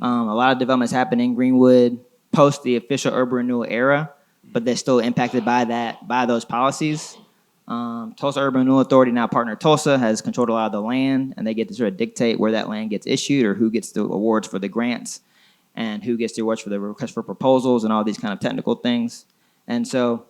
Speaker 2: A lot of developments happen in Greenwood post the official urban renewal era, but they're still impacted by those policies. Tulsa Urban Renewal Authority, now partner Tulsa, has controlled a lot of the land, and they get to sort of dictate where that land gets issued or who gets the awards for the grants and who gets the awards for the request for proposals and all these kind of technical things. And so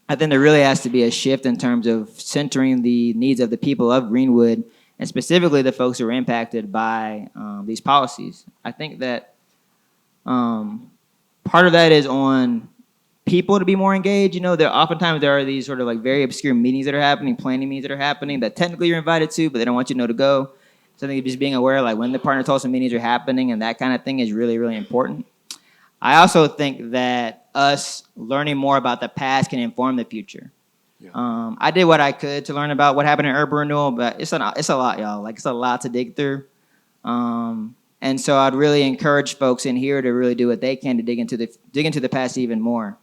Speaker 2: I think there really has to be a shift in terms of centering the needs of the people of Greenwood and specifically the folks who are impacted by these policies. I think that part of that is on people to be more engaged. Oftentimes there are these sort of like very obscure meetings that are happening, planning meetings that are happening that technically you're invited to, but they don't want you to know to go. So I think just being aware like when the partner Tulsa meetings are happening and that kind of thing is really, really important. I also think that us learning more about the past can inform the future. Yeah. I did what I could to learn about what happened in urban renewal, but it's a lot, y'all. Like it's a lot to dig through. And so I'd really encourage folks in here to really do what they can to dig into the past even more.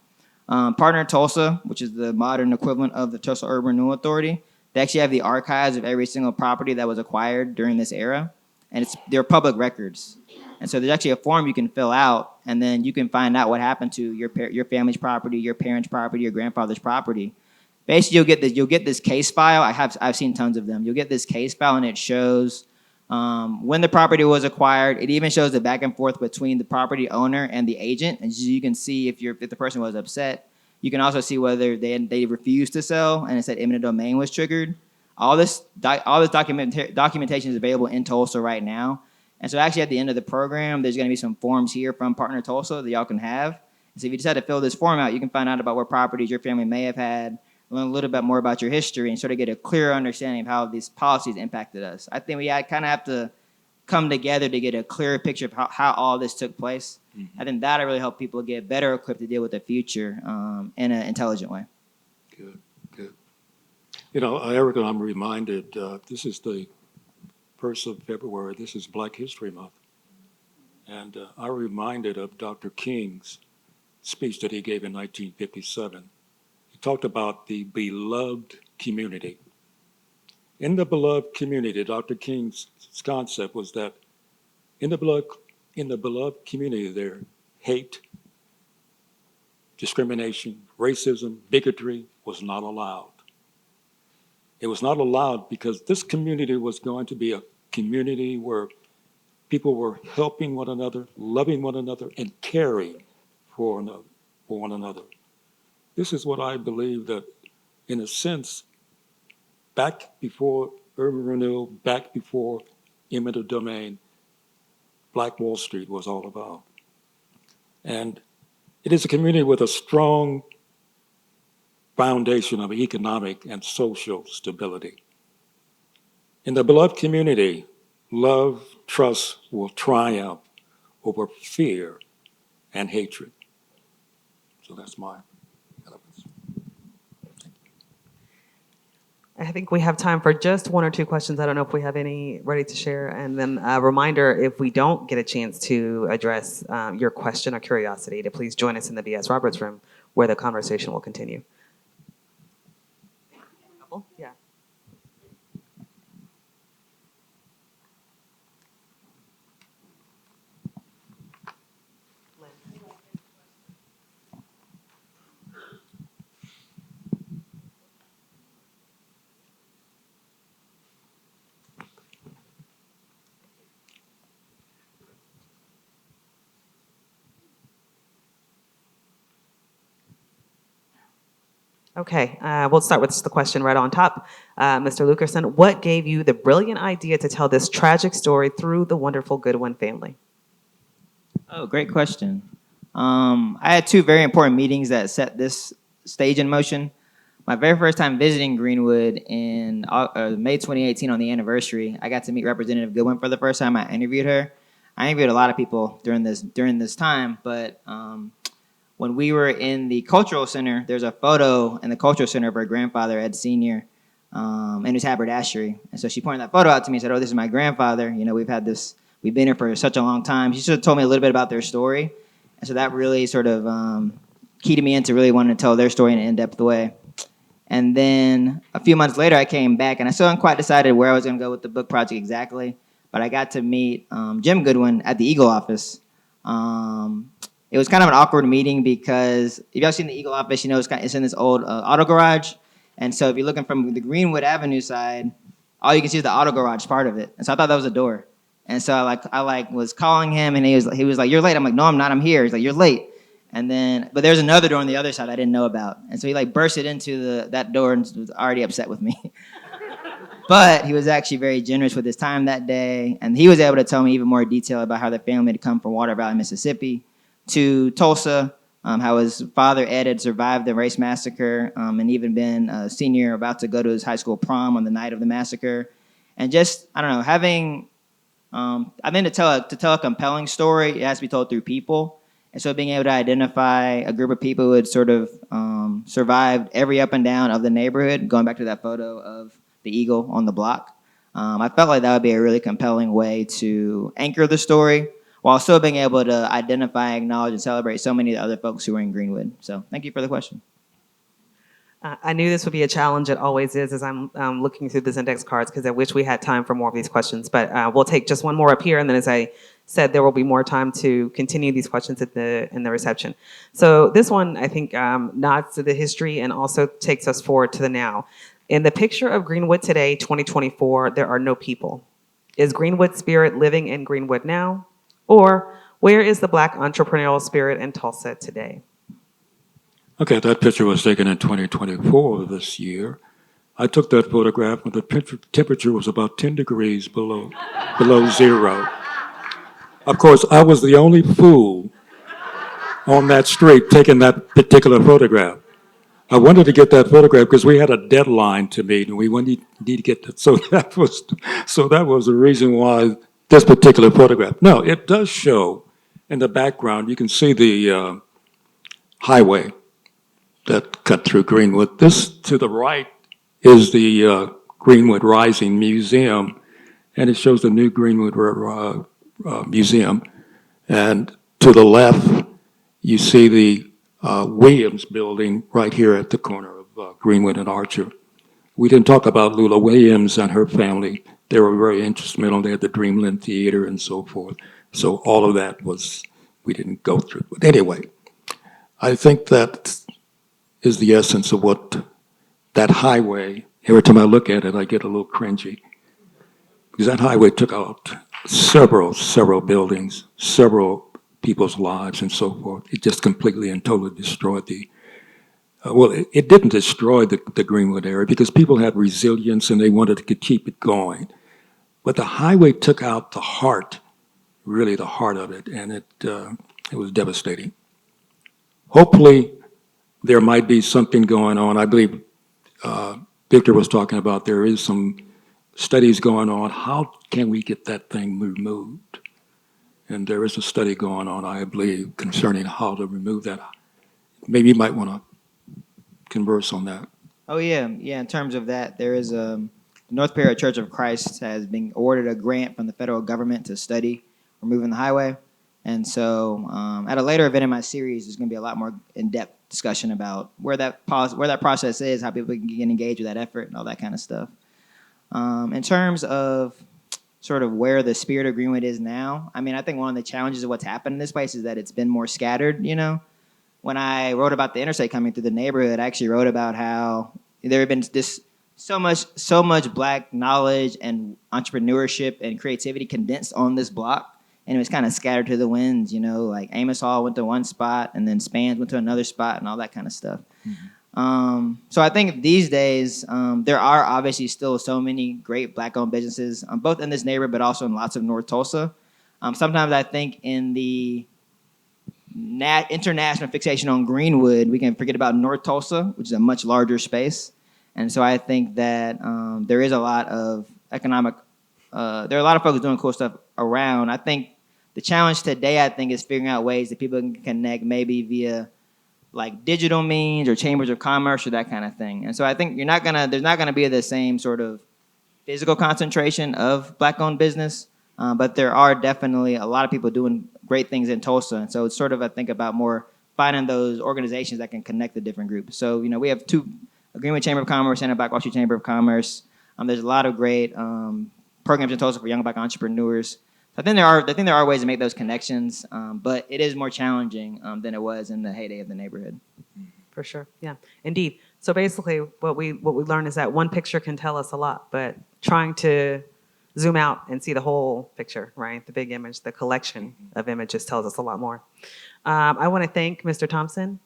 Speaker 2: Partner Tulsa, which is the modern equivalent of the Tulsa Urban Renewal Authority, they actually have the archives of every single property that was acquired during this era, and they're public records. And so there's actually a form you can fill out, and then you can find out what happened to your family's property, your parents' property, your grandfather's property. Basically, you'll get this case file. I've seen tons of them. You'll get this case file, and it shows when the property was acquired. It even shows the back and forth between the property owner and the agent, and so you can see if the person was upset. You can also see whether they refused to sell and it said eminent domain was triggered. all this documentation is available in Tulsa right now. And so actually at the end of the program, there's going to be some forms here from Partner Tulsa that y'all can have. And so if you decide to fill this form out, you can find out about what properties your family may have had, learn a little bit more about your history, and sort of get a clearer understanding of how these policies impacted us. I think we kind of have to come together to get a clearer picture of how all this took place. I think that'll really help people get better equipped to deal with the future in an intelligent way.
Speaker 3: Good, good. You know, Erica, I'm reminded, this is the 1st of February. This is Black History Month. And I'm reminded of Dr. King's speech that he gave in 1957. He talked about the beloved community. In the beloved community, Dr. King's concept was that in the beloved community there, hate, discrimination, racism, bigotry was not allowed. It was not allowed because this community was going to be a community where people were helping one another, loving one another, and caring for one another. This is what I believe that, in a sense, back before urban renewal, back before eminent domain, Black Wall Street was all about. And it is a community with a strong foundation of economic and social stability. In the beloved community, love, trust will triumph over fear and hatred. So that's my elements.
Speaker 4: I think we have time for just one or two questions. I don't know if we have any ready to share. And then a reminder, if we don't get a chance to address your question or curiosity, to please join us in the B.S. Roberts room where the conversation will continue. Yeah. Okay, we'll start with the question right on top. Mr. Luckerson, what gave you the brilliant idea to tell this tragic story through the wonderful Goodwin family?
Speaker 2: Oh, great question. I had two very important meetings that set this stage in motion. My very first time visiting Greenwood in May 2018 on the anniversary, I got to meet Representative Goodwin for the first time. I interviewed her. I interviewed a lot of people during this time, but when we were in the cultural center, there's a photo in the cultural center of her grandfather, Ed Sr., in his haberdashery. And so she pointed that photo out to me and said, "Oh, this is my grandfather. You know, we've been here for such a long time." She sort of told me a little bit about their story. And so that really sort of keyed me into really wanting to tell their story in an in-depth way. And then a few months later, I came back, and I still hadn't quite decided where I was going to go with the book project exactly, but I got to meet Jim Goodwin at the Eagle office. It was kind of an awkward meeting because if y'all seen the Eagle office, you know it's in this old auto garage. And so if you're looking from the Greenwood Avenue side, all you can see is the auto garage part of it. And so I thought that was a door. And so I was calling him, and he was like, "You're late." I'm like, "No, I'm not. I'm here." He's like, "You're late." And then, but there's another door on the other side I didn't know about. And so he bursted into that door and was already upset with me. But he was actually very generous with his time that day. And he was able to tell me even more detail about how the family had come from Water Valley, Mississippi to Tulsa, how his father, Ed, had survived the race massacre and even been a senior about to go to his high school prom on the night of the massacre. And just, I don't know, having, I think to tell a compelling story, it has to be told through people. And so being able to identify a group of people who had sort of survived every up and down of the neighborhood, going back to that photo of the eagle on the block, I felt like that would be a really compelling way to anchor the story while still being able to identify, acknowledge, and celebrate so many of the other folks who were in Greenwood. So thank you for the question.
Speaker 4: I knew this would be a challenge. It always is as I'm looking through this index cards because I wish we had time for more of these questions. But we'll take just one more up here, and then as I said, there will be more time to continue these questions in the reception. So this one, I think, nods to the history and also takes us forward to the now. In the picture of Greenwood today, 2024, there are no people. Is Greenwood spirit living in Greenwood now? Or where is the Black entrepreneurial spirit in Tulsa today?
Speaker 3: Okay, that picture was taken in 2024 of this year. I took that photograph when the temperature was about 10 degrees below zero. Of course, I was the only fool on that street taking that particular photograph. I wanted to get that photograph because we had a deadline to meet, and we need to get that. So that was the reason why this particular photograph. No, it does show in the background. You can see the highway that cut through Greenwood. This to the right is the Greenwood Rising Museum, and it shows the new Greenwood Museum. And to the left, you see the Williams building right here at the corner of Greenwood and Archer. We didn't talk about Lula Williams and her family. They were very instrumental. They had the Dreamland Theater and so forth. So all of that we didn't go through. But anyway, I think that is the essence of what that highway, every time I look at it, I get a little cringy. Because that highway took out several buildings, several people's lives and so forth. It just completely and totally destroyed it didn't destroy the Greenwood area because people had resilience and they wanted to keep it going. But the highway took out the heart, really the heart of it, and it was devastating. Hopefully, there might be something going on. I believe Victor was talking about there is some studies going on. How can we get that thing removed? And there is a study going on, I believe, concerning how to remove that. Maybe you might want to converse on that.
Speaker 2: Oh yeah. In terms of that, there is North Peoria Church of Christ has been awarded a grant from the federal government to study removing the highway, and so at a later event in my series, there's going to be a lot more in-depth discussion about where that process is, how people can get engaged with that effort, and all that kind of stuff. In terms of sort of where the spirit of Greenwood is now, I mean, I think one of the challenges of what's happened in this place is that it's been more scattered, you know. When I wrote about the interstate coming through the neighborhood, I actually wrote about how there had been so much Black knowledge and entrepreneurship and creativity condensed on this block, and it was kind of scattered to the winds, you know, like Amos Hall went to one spot, and then Spans went to another spot, and all that kind of stuff. Mm-hmm. So I think these days there are obviously still so many great Black-owned businesses, both in this neighborhood but also in lots of North Tulsa. Sometimes I think in the international fixation on Greenwood, we can forget about North Tulsa, which is a much larger space. And so I think that there is a lot of there are a lot of folks doing cool stuff around. I think the challenge today, is figuring out ways that people can connect maybe via like digital means or chambers of commerce or that kind of thing. And so I think there's not gonna be the same sort of physical concentration of Black-owned business, but there are definitely a lot of people doing great things in Tulsa. And so it's sort of, I think, about more finding those organizations that can connect the different groups. So, you know, we have two, Greenwood Chamber of Commerce and a Black Wall Street Chamber of Commerce. There's a lot of great programs in Tulsa for young Black entrepreneurs. I think there are ways to make those connections, but it is more challenging than it was in the heyday of the neighborhood.
Speaker 4: For sure, yeah, indeed. So basically, what we learned is that one picture can tell us a lot, but trying to zoom out and see the whole picture, right? The big image, the collection of images tells us a lot more. I want to thank Mr. Thompson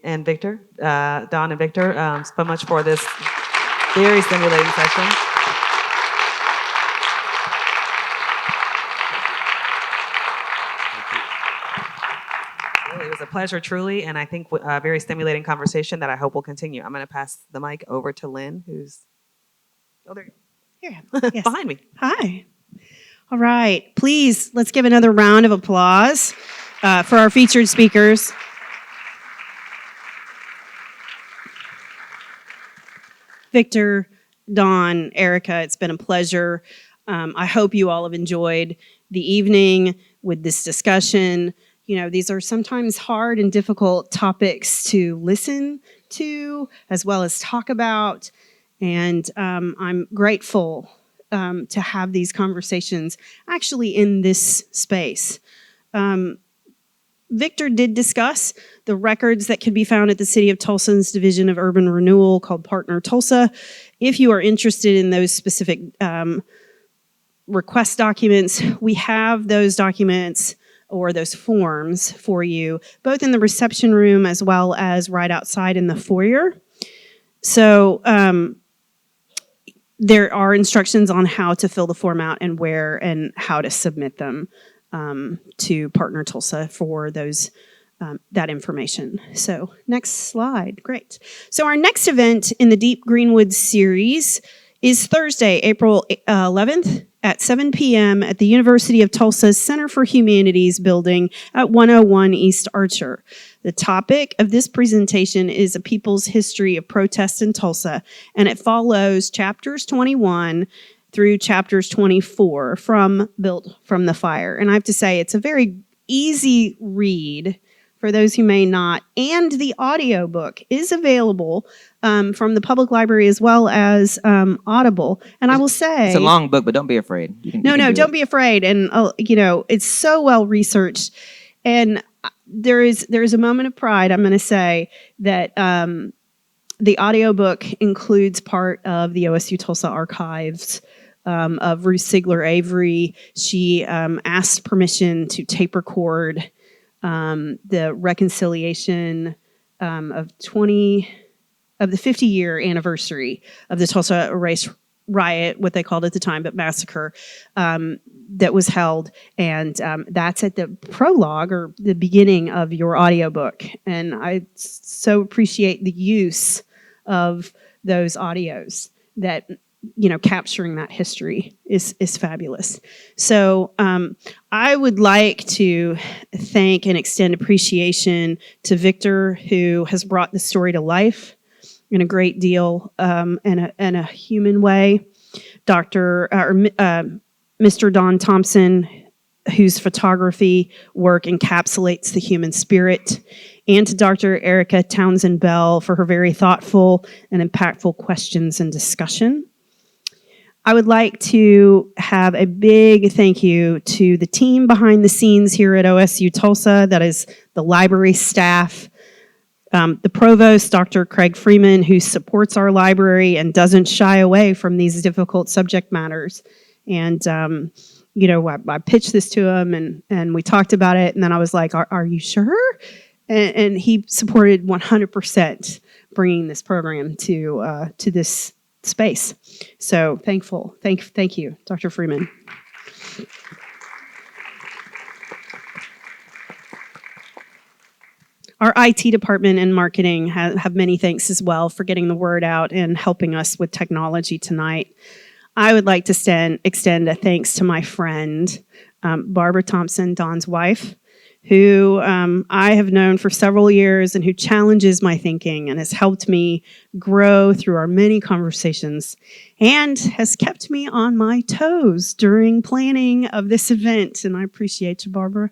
Speaker 4: and Victor, Don and Victor, so much for this very stimulating session. It was a pleasure, truly, and I think a very stimulating conversation that I hope will continue. I'm going to pass the mic over to Lynn, who's there you go.
Speaker 1: Here, yes.
Speaker 4: Behind me.
Speaker 1: Hi. All right. Please, let's give another round of applause for our featured speakers. Victor, Dawn, Erica, it's been a pleasure. I hope you all have enjoyed the evening with this discussion. You know, these are sometimes hard and difficult topics to listen to as well as talk about. And I'm grateful to have these conversations actually in this space. Victor did discuss the records that could be found at the City of Tulsa's Division of Urban Renewal called Partner Tulsa. If you are interested in those specific request documents, we have those documents or those forms for you, both in the reception room as well as right outside in the foyer. So there are instructions on how to fill the form out and where and how to submit them to Partner Tulsa for those that information. So next slide. Great. So our next event in the Deep Greenwood series is Thursday, April 11th at 7 p.m. at the University-Tulsa Center for Humanities building at 101 East Archer. The topic of this presentation is A People's History of Protest in Tulsa, and it follows chapters 21 through chapters 24 from Built from the Fire. And I have to say, it's a very easy read for those who may not, and the audiobook is available from the public library as well as Audible. And I will say,
Speaker 2: It's a long book, but don't be afraid.
Speaker 1: Don't be afraid. And it's so well researched. And there is a moment of pride. I'm going to say that the audiobook includes part of the OSU-Tulsa archives of Ruth Sigler Avery. She asked permission to tape record the reconciliation of the 50-year anniversary of the Tulsa race riot, what they called at the time, but massacre, that was held. And that's at the prologue or the beginning of your audiobook. And I so appreciate the use of those audios that, capturing that history is fabulous. So I would like to thank and extend appreciation to Victor, who has brought the story to life in a great deal in a human way. Mr. Don Thompson, whose photography work encapsulates the human spirit, and to Dr. Erica Townsend-Bell for her very thoughtful and impactful questions and discussion. I would like to have a big thank you to the team behind the scenes here at OSU-Tulsa, that is the library staff, the provost, Dr. Craig Freeman, who supports our library and doesn't shy away from these difficult subject matters. And, I pitched this to him and we talked about it, and then I was like, are you sure? And he supported 100% bringing this program to this space. So thankful. Thank you, Dr. Freeman. Our IT department and marketing have many thanks as well for getting the word out and helping us with technology tonight. I would like to extend a thanks to my friend, Barbara Thompson, Don's wife, who I have known for several years and who challenges my thinking and has helped me grow through our many conversations and has kept me on my toes during planning of this event. And I appreciate you, Barbara.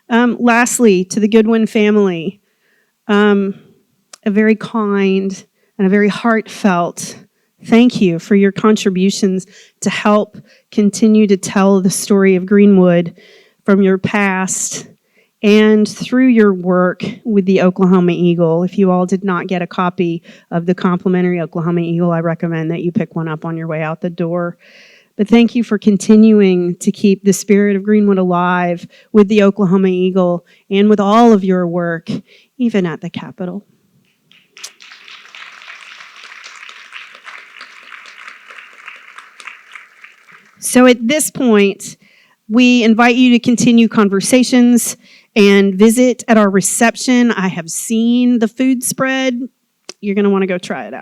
Speaker 1: Lastly, to the Goodwin family, a very kind and a very heartfelt thank you for your contributions to help continue to tell the story of Greenwood from your past and through your work with the Oklahoma Eagle. If you all did not get a copy of the complimentary Oklahoma Eagle, I recommend that you pick one up on your way out the door. But thank you for continuing to keep the spirit of Greenwood alive with the Oklahoma Eagle and with all of your work, even at the Capitol. So at this point, we invite you to continue conversations and visit at our reception. I have seen the food spread. You're going to want to go try it out.